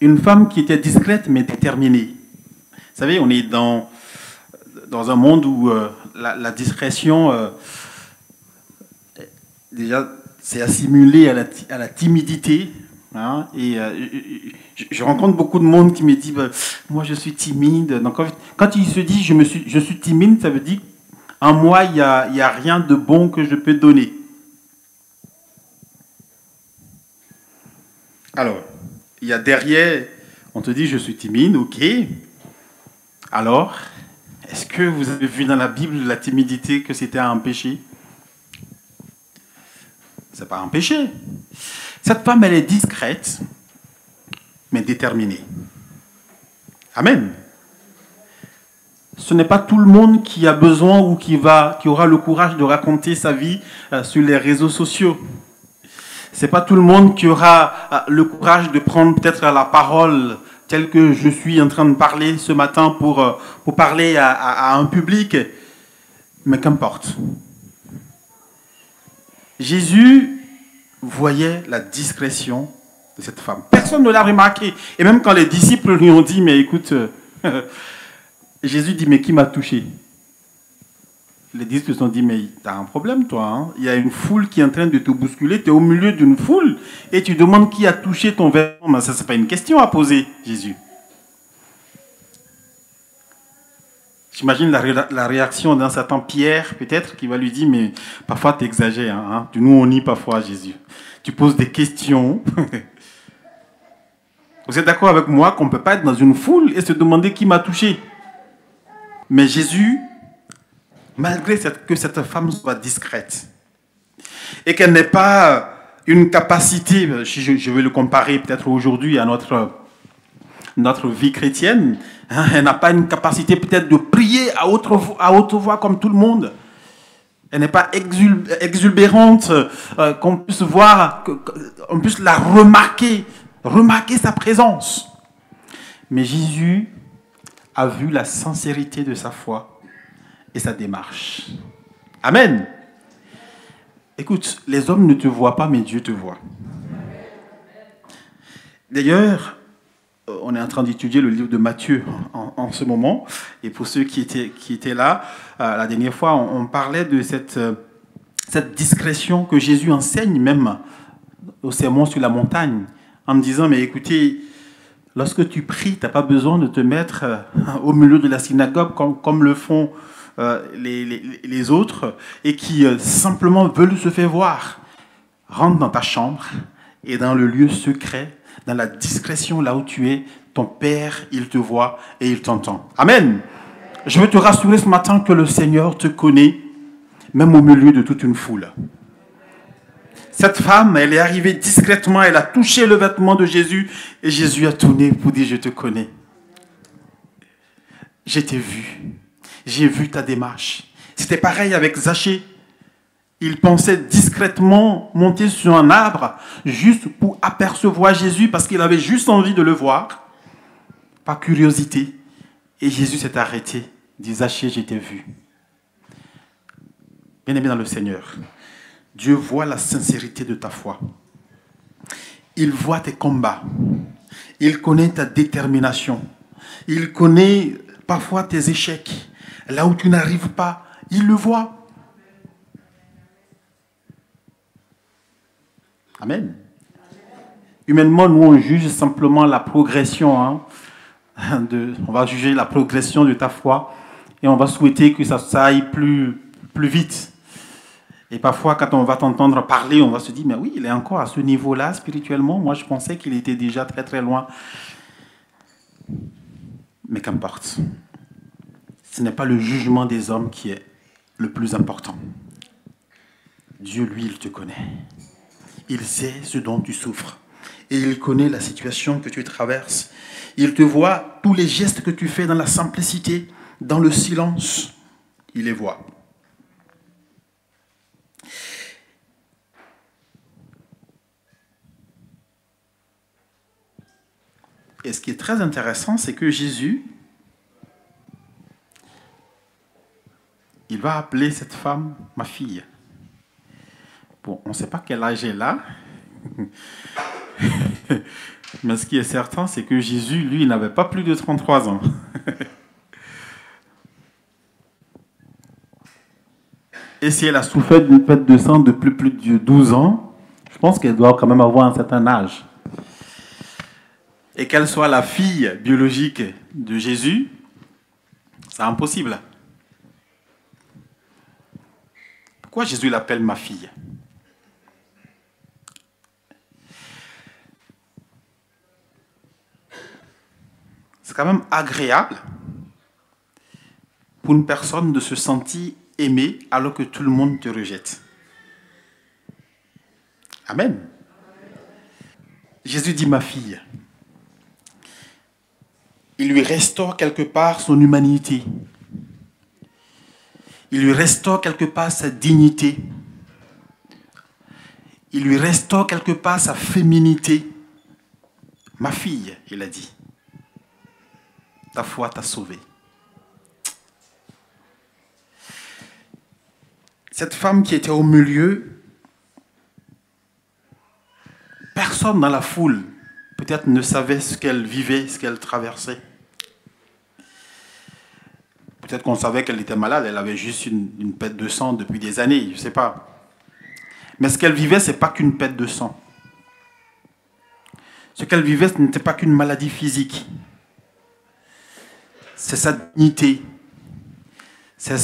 Une femme qui était discrète mais déterminée. Vous savez, on est dans un monde où la discrétion, déjà, c'est assimilé à la timidité. Hein, et je rencontre beaucoup de monde qui me dit moi je suis timide. Donc, quand il se dit je suis timide, ça veut dire en moi il n'y a rien de bon que je peux donner. Alors, il y a derrière, on te dit je suis timide, ok. Alors, est-ce que vous avez vu dans la Bible la timidité que c'était un péché? C'est pas un péché. Cette femme, elle est discrète, mais déterminée. Amen. Ce n'est pas tout le monde qui a besoin ou qui aura le courage de raconter sa vie sur les réseaux sociaux. Ce n'est pas tout le monde qui aura le courage de prendre peut-être la parole telle que je suis en train de parler ce matin pour parler à un public. Mais qu'importe. Jésus voyait la discrétion de cette femme. Personne ne l'a remarqué. Et même quand les disciples lui ont dit, mais écoute, Jésus dit, mais qui m'a touché? Les disciples se sont dit, mais tu as un problème, toi. Hein? Il y a une foule qui est en train de te bousculer. Tu es au milieu d'une foule et tu demandes qui a touché ton vêtement. Mais ça, ce n'est pas une question à poser, Jésus. J'imagine la réaction d'un certain Pierre, peut-être, qui va lui dire, mais parfois tu exagères. Hein? Nous, on nie parfois, Jésus. Tu poses des questions. Vous êtes d'accord avec moi qu'on ne peut pas être dans une foule et se demander qui m'a touché? Mais Jésus, malgré que cette femme soit discrète et qu'elle n'ait pas une capacité, je vais le comparer peut-être aujourd'hui à notre vie chrétienne, hein, elle n'a pas une capacité peut-être de prier à haute voix comme tout le monde. Elle n'est pas exubérante, qu'on puisse voir, qu'on puisse la remarquer sa présence. Mais Jésus a vu la sincérité de sa foi et sa démarche. Amen. Écoute, les hommes ne te voient pas, mais Dieu te voit. D'ailleurs, on est en train d'étudier le livre de Matthieu en ce moment. Et pour ceux qui étaient là, la dernière fois, on parlait de cette discrétion que Jésus enseigne même au sermon sur la montagne, en me disant, mais écoutez, lorsque tu pries, tu n'as pas besoin de te mettre au milieu de la synagogue comme le font les autres et qui simplement veulent se faire voir. Rentre dans ta chambre et dans le lieu secret, dans la discrétion là où tu es, ton Père, il te voit et il t'entend. Amen. Je veux te rassurer ce matin que le Seigneur te connaît, même au milieu de toute une foule. Cette femme, elle est arrivée discrètement, elle a touché le vêtement de Jésus et Jésus a tourné pour dire, je te connais. Je t'ai vu. J'ai vu ta démarche. C'était pareil avec Zachée. Il pensait discrètement monter sur un arbre juste pour apercevoir Jésus parce qu'il avait juste envie de le voir, par curiosité. Et Jésus s'est arrêté, dit Zachée, je t'ai vu. Bien-aimé dans le Seigneur, Dieu voit la sincérité de ta foi. Il voit tes combats. Il connaît ta détermination. Il connaît parfois tes échecs. Là où tu n'arrives pas, il le voit. Amen. Humainement, nous, on juge simplement la progression. On va juger la progression de ta foi et on va souhaiter que ça aille plus vite. Et parfois, quand on va t'entendre parler, on va se dire, mais oui, il est encore à ce niveau-là spirituellement. Moi, je pensais qu'il était déjà très très loin. Mais qu'importe. Ce n'est pas le jugement des hommes qui est le plus important. Dieu, lui, il te connaît. Il sait ce dont tu souffres. Et il connaît la situation que tu traverses. Il te voit tous les gestes que tu fais dans la simplicité, dans le silence. Il les voit. Et ce qui est très intéressant, c'est que Jésus, il va appeler cette femme ma fille. Bon, on ne sait pas quel âge elle a. Mais ce qui est certain, c'est que Jésus, lui, n'avait pas plus de 33 ans. Et si elle a souffert d'une perte de sang depuis plus de 12 ans, je pense qu'elle doit quand même avoir un certain âge. Et qu'elle soit la fille biologique de Jésus, c'est impossible. Pourquoi Jésus l'appelle ma fille? C'est quand même agréable pour une personne de se sentir aimée alors que tout le monde te rejette. Amen. Jésus dit ma fille. Il lui restaure quelque part son humanité. Il lui restaure quelque part sa dignité. Il lui restaure quelque part sa féminité. Ma fille, il a dit, ta foi t'a sauvée. Cette femme qui était au milieu, personne dans la foule peut-être ne savait ce qu'elle vivait, ce qu'elle traversait. Peut-être qu'on savait qu'elle était malade, elle avait juste une perte de sang depuis des années, je ne sais pas. Mais ce qu'elle vivait, ce n'est pas qu'une perte de sang. Ce qu'elle vivait, ce n'était pas qu'une maladie physique. C'est sa dignité. C'est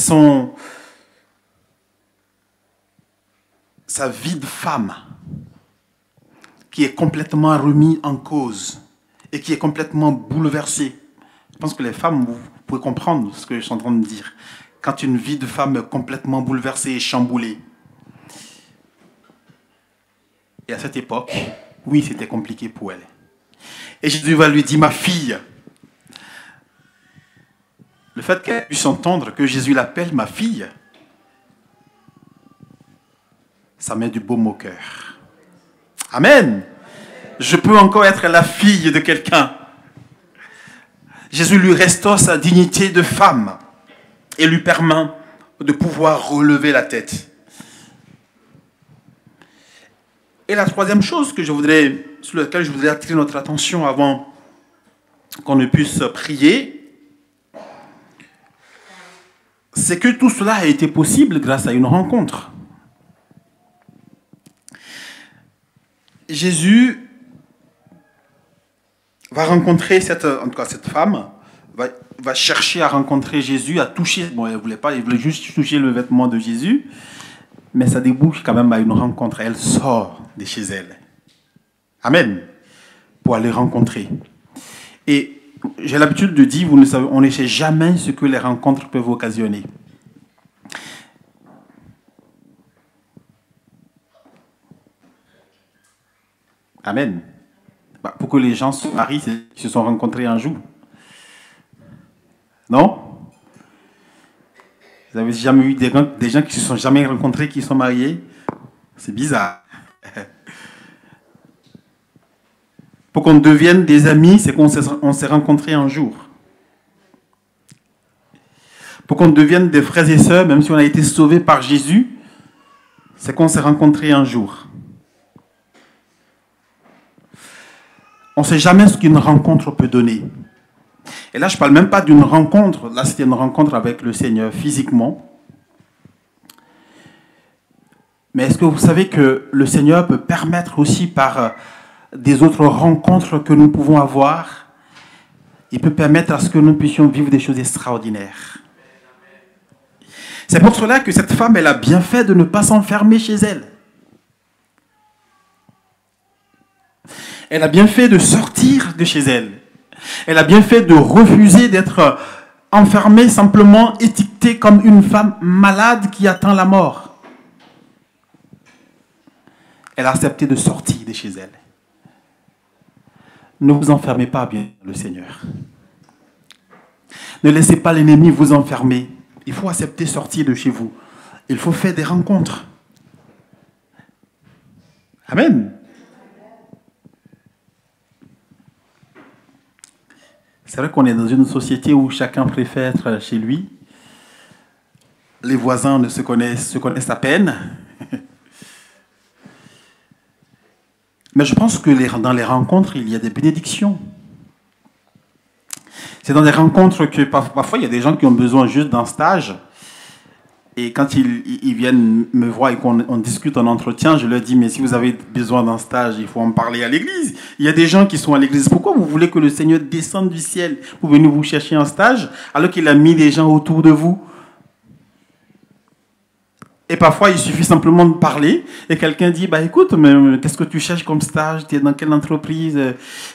sa vie de femme qui est complètement remise en cause et qui est complètement bouleversée. Je pense que les femmes, vous pouvez comprendre ce que je suis en train de dire. Quand une vie de femme est complètement bouleversée et chamboulée. Et à cette époque, oui, c'était compliqué pour elle. Et Jésus va lui dire, ma fille. Le fait qu'elle puisse entendre que Jésus l'appelle ma fille, ça met du baume au cœur. Amen. Je peux encore être la fille de quelqu'un. Jésus lui restaure sa dignité de femme et lui permet de pouvoir relever la tête. Et la troisième chose sur laquelle je voudrais attirer notre attention avant qu'on ne puisse prier, c'est que tout cela a été possible grâce à une rencontre. Jésus va rencontrer cette femme, va chercher à rencontrer Jésus, à toucher. Bon, elle voulait juste toucher le vêtement de Jésus, mais ça débouche quand même à une rencontre. Elle sort de chez elle. Amen. Pour aller rencontrer. Et j'ai l'habitude de dire, on ne sait jamais ce que les rencontres peuvent occasionner. Amen. Pour que les gens se marient, ils se sont rencontrés un jour. Non? Vous avez jamais eu des gens qui ne se sont jamais rencontrés, qui sont mariés? C'est bizarre. Pour qu'on devienne des amis, c'est qu'on s'est rencontrés un jour. Pour qu'on devienne des frères et sœurs, même si on a été sauvés par Jésus, c'est qu'on s'est rencontrés un jour. On ne sait jamais ce qu'une rencontre peut donner. Et là, je ne parle même pas d'une rencontre. Là, c'était une rencontre avec le Seigneur physiquement. Mais est-ce que vous savez que le Seigneur peut permettre aussi par des autres rencontres que nous pouvons avoir, il peut permettre à ce que nous puissions vivre des choses extraordinaires. C'est pour cela que cette femme, elle a bien fait de ne pas s'enfermer chez elle. Elle a bien fait de sortir de chez elle. Elle a bien fait de refuser d'être enfermée, simplement étiquetée comme une femme malade qui attend la mort. Elle a accepté de sortir de chez elle. Ne vous enfermez pas, bien le Seigneur. Ne laissez pas l'ennemi vous enfermer. Il faut accepter de sortir de chez vous. Il faut faire des rencontres. Amen. C'est vrai qu'on est dans une société où chacun préfère être chez lui. Les voisins se connaissent à peine. Mais je pense que dans les rencontres, il y a des bénédictions. C'est dans des rencontres que parfois il y a des gens qui ont besoin juste d'un stage. Et quand ils viennent me voir et qu'on discute en entretien, je leur dis, mais si vous avez besoin d'un stage, il faut en parler à l'église. Il y a des gens qui sont à l'église. Pourquoi vous voulez que le Seigneur descende du ciel pour venir vous chercher un stage alors qu'il a mis des gens autour de vous? Et parfois, il suffit simplement de parler et quelqu'un dit, bah écoute, mais qu'est-ce que tu cherches comme stage? Tu es dans quelle entreprise?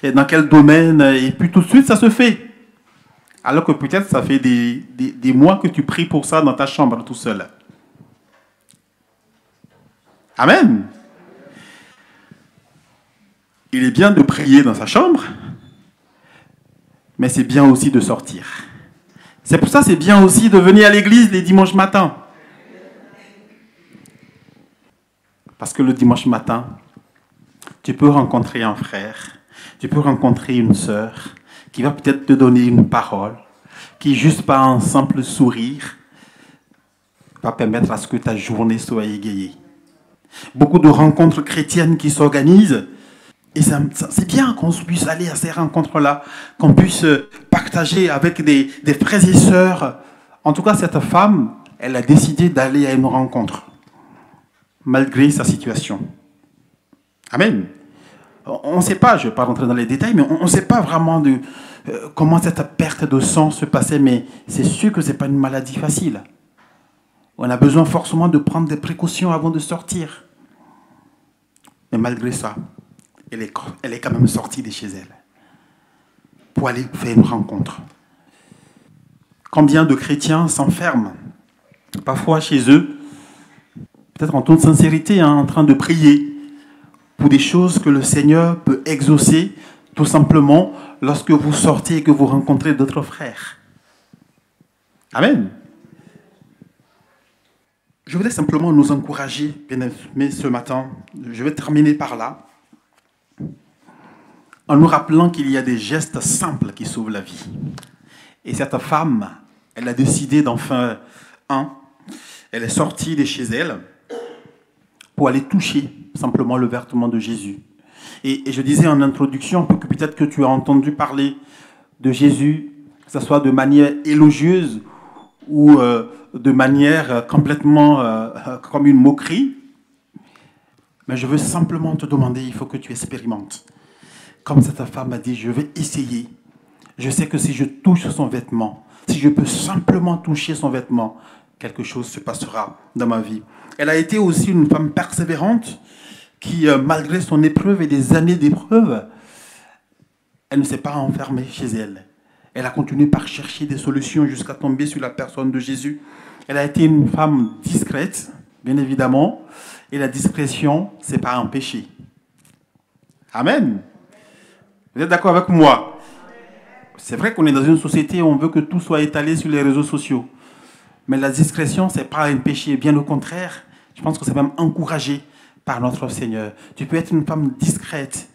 Dans quel domaine? Et puis tout de suite, ça se fait. Alors que peut-être ça fait des mois que tu pries pour ça dans ta chambre tout seul. Amen. Il est bien de prier dans sa chambre, mais c'est bien aussi de sortir. C'est pour ça que c'est bien aussi de venir à l'église les dimanches matins. Parce que le dimanche matin, tu peux rencontrer un frère, tu peux rencontrer une sœur, qui va peut-être te donner une parole, qui juste par un simple sourire va permettre à ce que ta journée soit égayée. Beaucoup de rencontres chrétiennes qui s'organisent, et c'est bien qu'on puisse aller à ces rencontres-là, qu'on puisse partager avec des frères et sœurs. En tout cas, cette femme, elle a décidé d'aller à une rencontre, malgré sa situation. Amen. On ne sait pas, je ne vais pas rentrer dans les détails, mais on ne sait pas vraiment comment cette perte de sang se passait, mais c'est sûr que ce n'est pas une maladie facile. On a besoin forcément de prendre des précautions avant de sortir. Mais malgré ça, elle est quand même sortie de chez elle pour aller faire une rencontre. Combien de chrétiens s'enferment, parfois chez eux, peut-être en toute sincérité, en train de prier, pour des choses que le Seigneur peut exaucer tout simplement lorsque vous sortez et que vous rencontrez d'autres frères. Amen. Je voulais simplement nous encourager, bien-aimés, ce matin. Je vais terminer par là, en nous rappelant qu'il y a des gestes simples qui sauvent la vie. Et cette femme, elle a décidé d'en faire un. Elle est sortie de chez elle pour aller toucher simplement le vêtement de Jésus. Et je disais en introduction que peut-être que tu as entendu parler de Jésus, que ce soit de manière élogieuse ou de manière complètement comme une moquerie. Mais je veux simplement te demander, il faut que tu expérimentes. Comme cette femme a dit, je vais essayer. Je sais que si je touche son vêtement, si je peux simplement toucher son vêtement, quelque chose se passera dans ma vie. Elle a été aussi une femme persévérante qui, malgré son épreuve et des années d'épreuve, elle ne s'est pas enfermée chez elle. Elle a continué par chercher des solutions jusqu'à tomber sur la personne de Jésus. Elle a été une femme discrète, bien évidemment, et la discrétion, ce n'est pas un péché. Amen. Vous êtes d'accord avec moi? C'est vrai qu'on est dans une société où on veut que tout soit étalé sur les réseaux sociaux. Mais la discrétion, ce n'est pas un péché, bien au contraire. Je pense que c'est même encouragé par notre Seigneur. Tu peux être une femme discrète.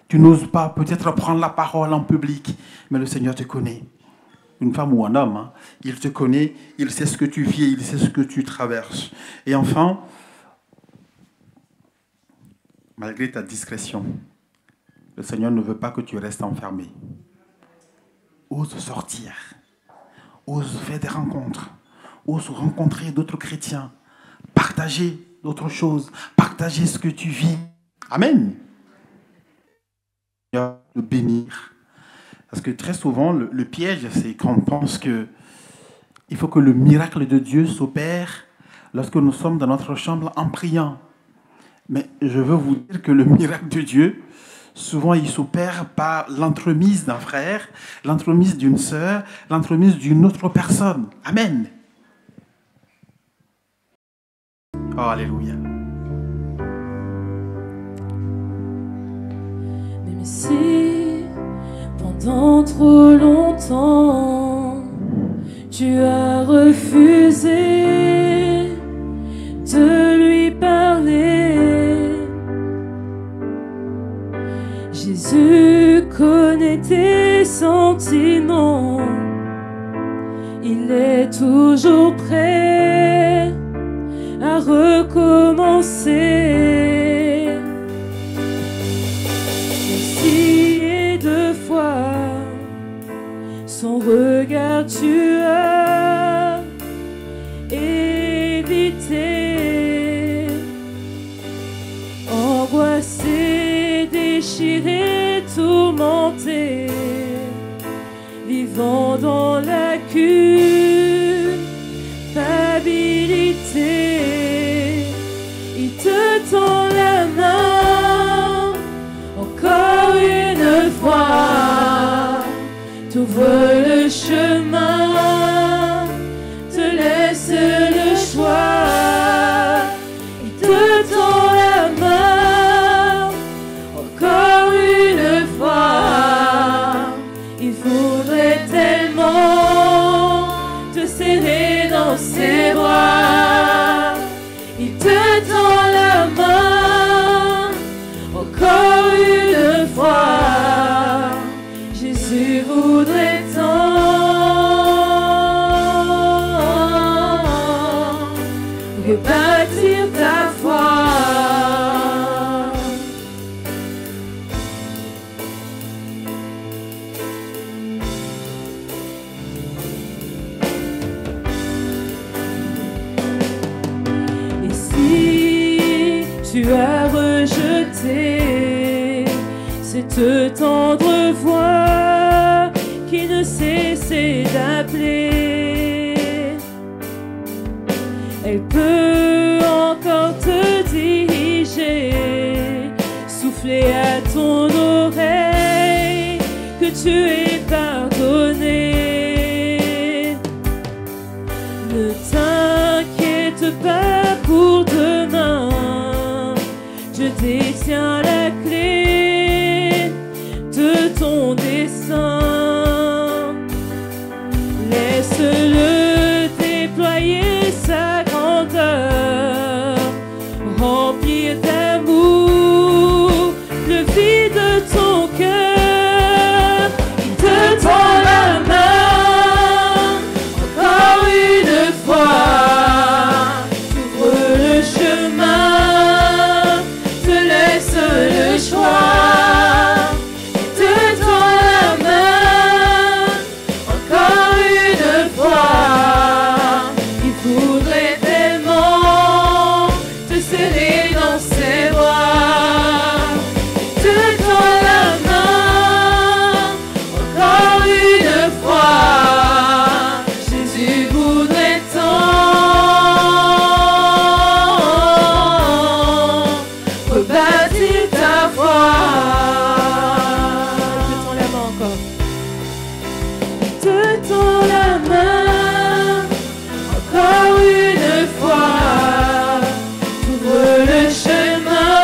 Tu n'oses pas peut-être prendre la parole en public, mais le Seigneur te connaît. Une femme ou un homme, hein, il te connaît, il sait ce que tu vis, il sait ce que tu traverses. Et enfin, malgré ta discrétion, le Seigneur ne veut pas que tu restes enfermé. Ose sortir, ose faire des rencontres, ose rencontrer d'autres chrétiens, partager d'autres choses, partager ce que tu vis. Amen. De bénir. Parce que très souvent, le piège, c'est qu'on pense qu'il il faut que le miracle de Dieu s'opère lorsque nous sommes dans notre chambre en priant. Mais je veux vous dire que le miracle de Dieu, souvent, il s'opère par l'entremise d'un frère, l'entremise d'une sœur, l'entremise d'une autre personne. Amen. Oh, alléluia. Même si pendant trop longtemps tu as refusé de lui parler, Jésus connaît tes sentiments, il est toujours prêt à recommencer. Et deux fois son regard tu as évité, angoissé, déchiré, tourmenté, vivant dans la culpabilité, il te tend la main encore une fois, t'ouvre le chemin, te laisse le choix, il te tend la main encore une fois, il voudrait tellement te serrer dans ses bras, il te tend la main encore une fois, Jésus voudrait tant rebâtir ta foi. Et si tu as rejeté cette tendre voix qui ne cessait d'appeler, elle peut encore te diriger, souffler à ton oreille que tu es pardonné. Ne t'inquiète pas pour demain, Dieu détient la clé de ton dessein. Laisse-le déployer sa grandeur, remplir d'amour le vide de ton cœur. Il te tend la main encore une fois, t'ouvre le chemin, te laisse le choix. Il te tend la main encore une fois, il voudrait tellement te serrer dans ses bras. Il te tend la main encore une fois, Jésus voudrait tant rebâtir ta foi. Il te tend la main encore. Il te tend la main encore une fois, t'ouvre le chemin,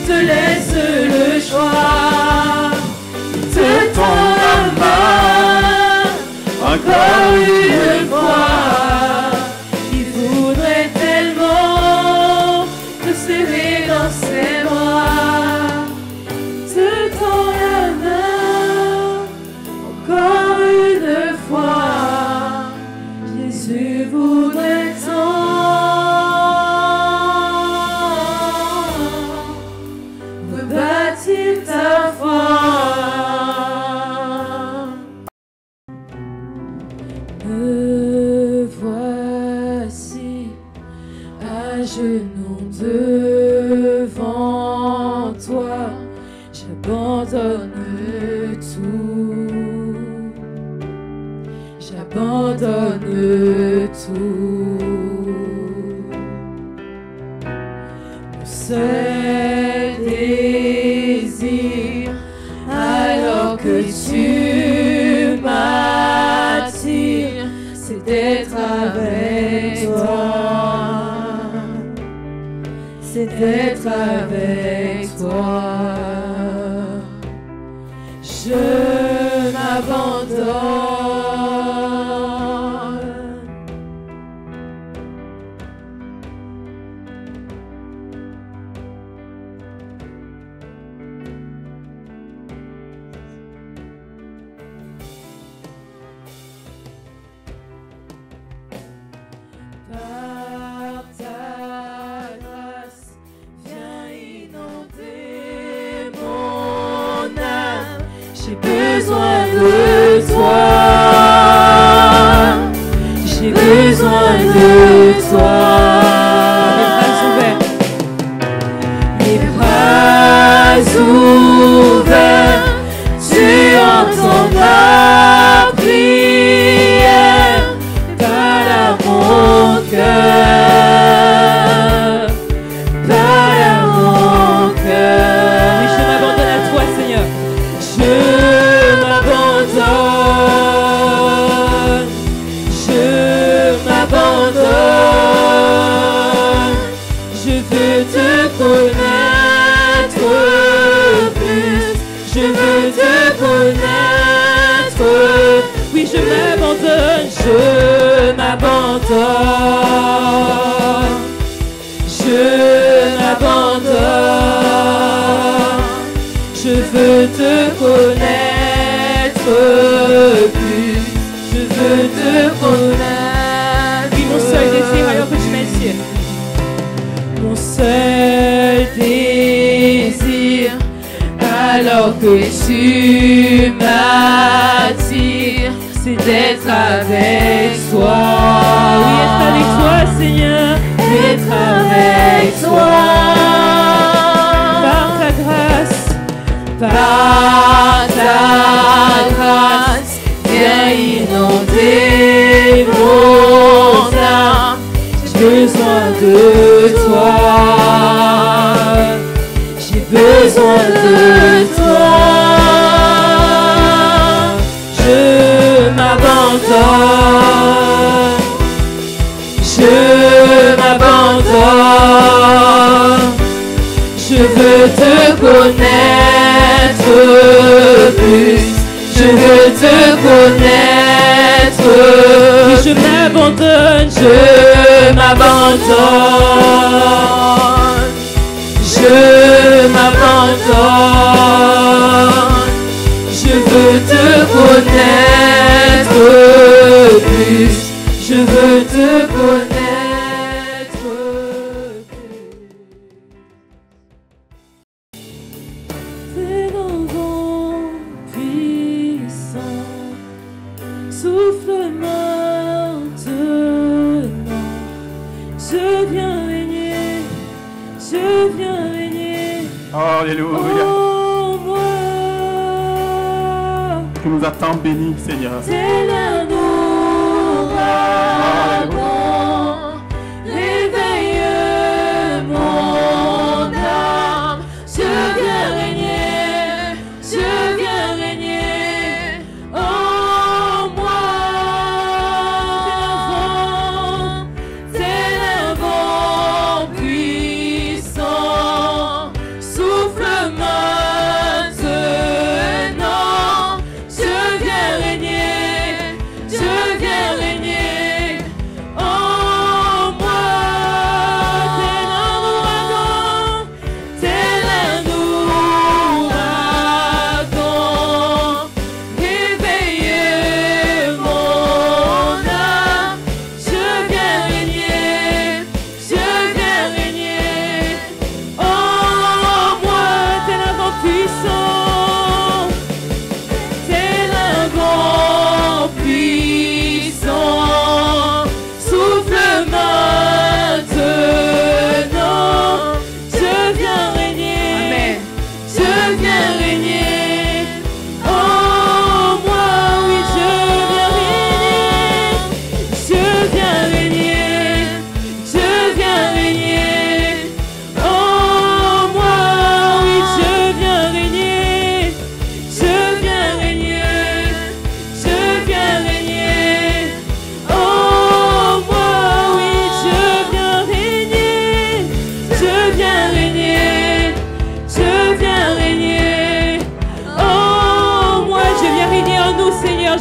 te laisse le choix. Il te tend la main encore une fois, il voudrait tellement te serrer dans ses bras. Il te tend la main encore une fois, Jésus voudrait tant rebâtir ta foi. Me voici à genoux devant toi, j'abandonne tout, j'abandonne seul désir, alors que tu m'attires, c'est d'être avec toi. C'est d'être avec toi. Je m'abandonne. Par ta grâce, viens inonder mon âme. J'ai besoin de toi. J'ai besoin de toi. Les bras ouverts, tu entends ma prière. Parle à mon cœur, parle à mon cœur. Oui, je m'abandonne à toi, Seigneur. Je m'abandonne, je m'abandonne. Je veux te connaître plus, je veux te connaître. Oui, je m'abandonne, je m'abandonne, je m'abandonne. Je veux te connaître plus, je veux te connaître. Oui, mon seul désir, alors que tu m'attires. Mon seul désir, alors que tu m'attires, c'est d'être avec toi. Oui, être avec toi, Seigneur. Être avec toi. Par ta grâce, par ta grâce, viens inonder mon âme. J'ai besoin de toi. J'ai besoin de toi. Je m'abandonne, je m'abandonne. Je veux te connaître plus, je veux te connaître. Oui, je m'abandonne, je m'abandonne, je m'abandonne. Je veux te connaître plus, je veux te connaître plus. Fais d'un vent puissant, souffle maintenant. Je viens régner, je viens régner. Alléluia. Oh, moi. Tu nous as tant bénis, Seigneur. Tel un ouragan, réveille mon âme. Je viens régner, je viens régner en moi. Tel un vent puissant, souffle maintenant. Je viens régner,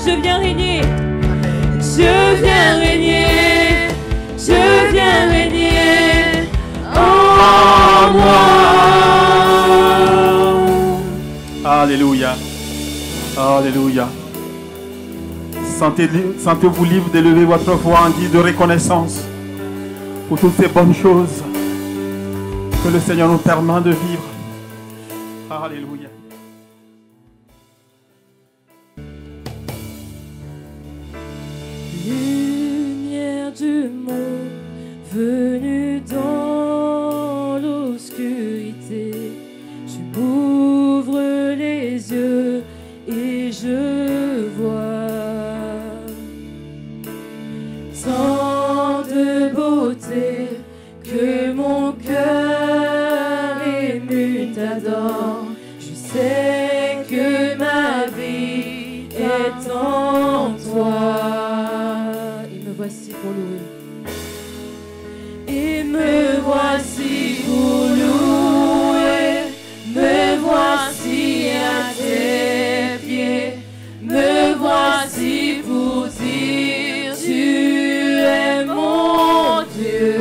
je viens régner. Je viens régner. Je viens régner en moi. Alléluia. Alléluia. Sentez-vous libre d'élever votre voix en guide de reconnaissance pour toutes ces bonnes choses que le Seigneur nous permet de vivre. Alléluia. Lumière du monde venue dans l'obscurité, tu m'ouvres les yeux et je vois tant de beauté que mon cœur ému t'adore. Je sais que ma vie est en toi. Et me voici pour louer. Et me voici pour louer. Me voici à tes pieds. Me voici pour dire tu es mon Dieu.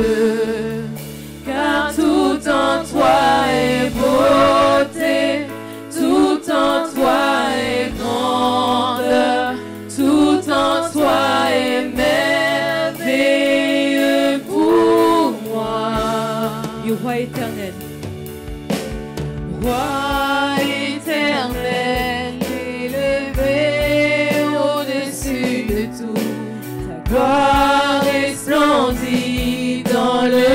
Car tout en toi est beauté, tout en toi est grandeur, tout en toi est merveilleux pour moi. Du roi éternel, roi éternel, élevé au-dessus de tout, ta gloire resplendit dans le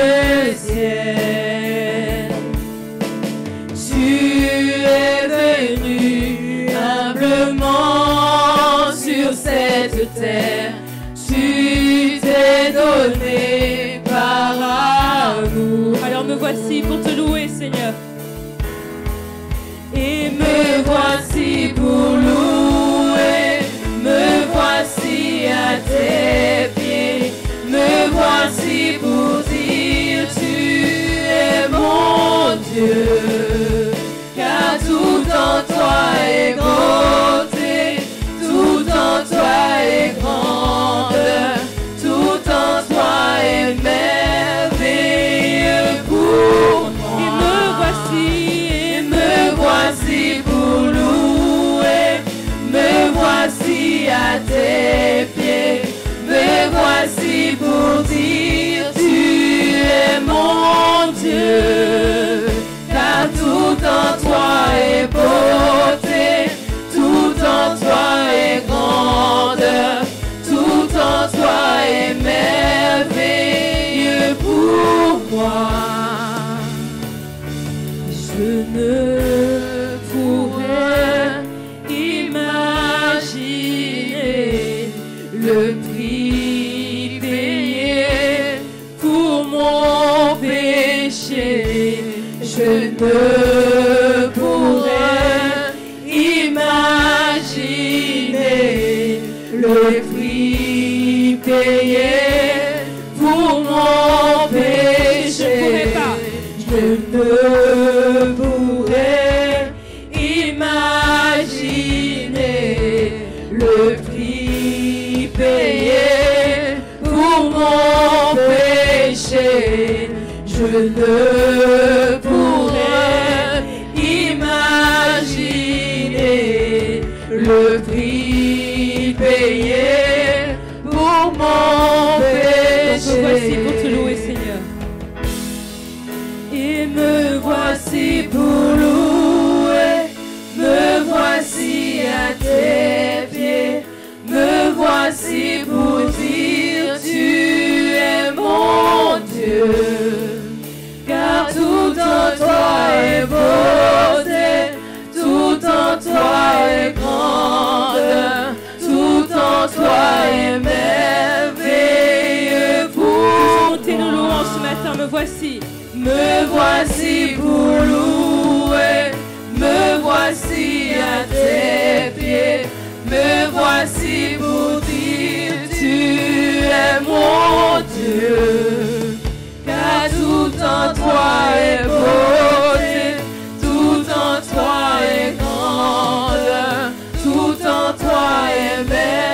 ciel. Tu es venu humblement sur cette terre, tu t'es donné par amour. Alors me voici pour te louer, Seigneur. Et me voici pour louer, me voici à tes pieds, me voici pour dire tu es mon Dieu. Car tout en toi est beauté, tout en toi est grandeur, tout en toi est merveilleux pour moi. Et me voici pour louer, me voici à tes pieds, me voici pour dire tu es mon Dieu. Car tout en toi est beauté, tout en toi est grandeur, tout en toi est merveilleux pour moi. Je ne pourrais imaginer le prix payé pour mon péché. Je ne pourrais imaginer le prix payé pour mon péché. Je ne pourrais imaginer le prix payé pour mon péché. Je ne pourrais imaginer le prix payé pour mon péché. Me voici pour te louer, Seigneur. Et me voici pour louer, me voici à tes pieds, me voici pour dire tu es mon Dieu. Car tout en toi est beauté, tout en toi est grandeur, tout en toi est merveilleux pour moi. Nos louanges ce matin, me voici. Me voici pour louer, me voici à tes pieds, me voici pour dire tu es mon Dieu. Car tout en toi est beauté, tout en toi est grandeur, tout en toi est merveilleux.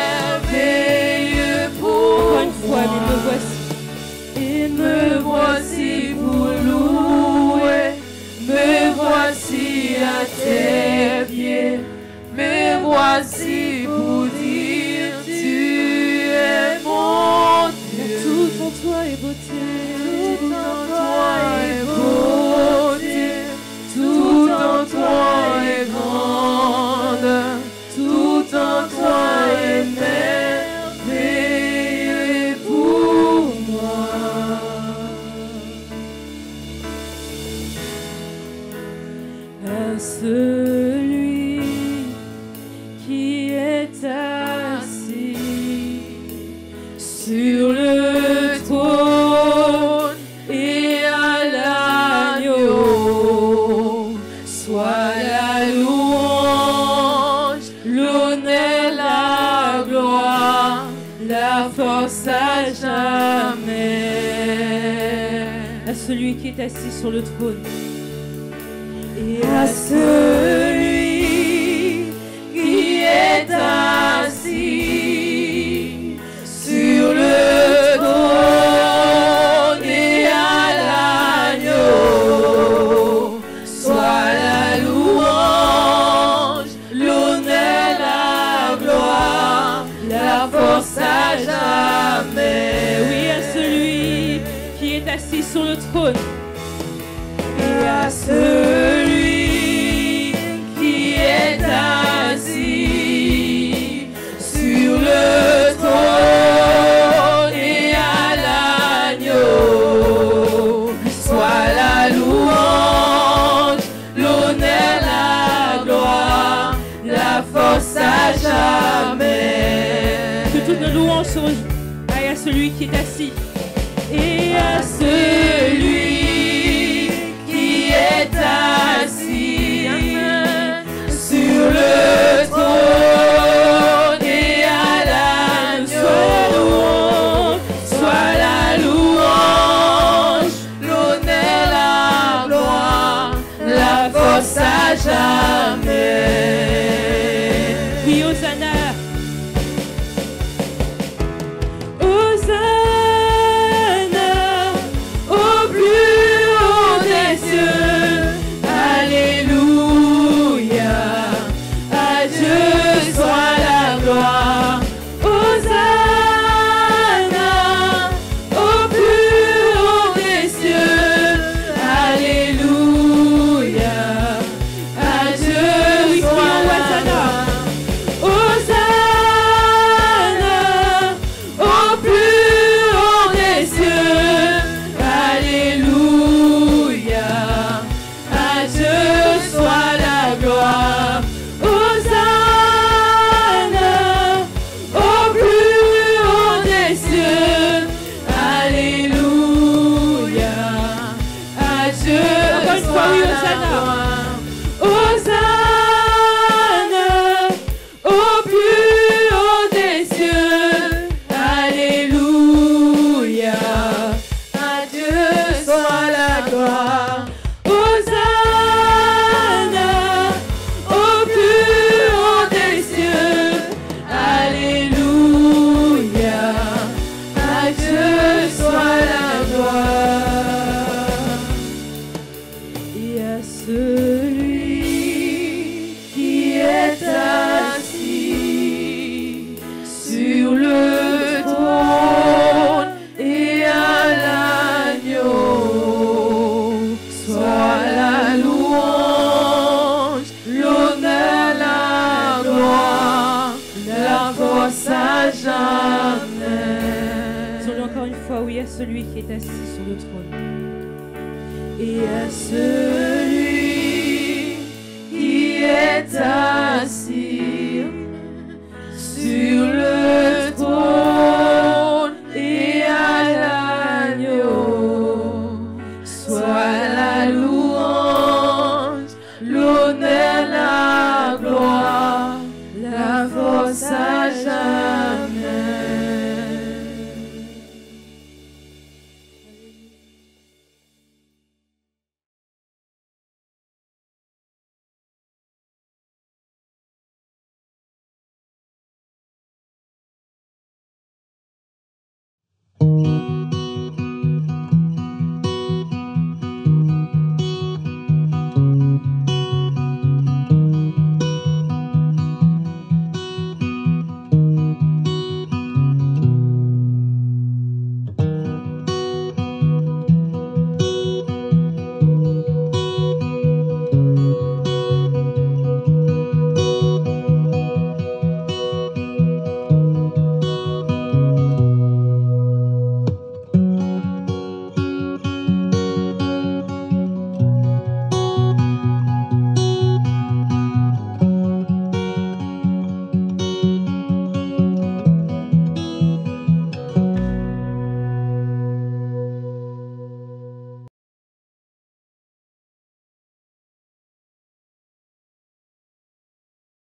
celui qui est assis sur le trône et à l'agneau, soit la louange, l'honneur, la gloire, la force à jamais. À celui qui est assis sur le trône et à celui qui est assis sur le trône et à l'agneau, soit la louange, l'honneur, la gloire, la force à jamais. Oui, à celui qui est assis sur le trône et à celui qui est assis sur le trône et à l'agneau, soit la louange, l'honneur, la gloire, la force à jamais. Que toutes nos louanges aillent à celui qui est assis et à celui qui est assis sur le trône et à l'agneau, soit la louange, l'honneur, la gloire, la force à jamais. Oui, Hosanna. Celui qui est assis sur le trône et à celui qui est assis sur le trône et à l'agneau, soit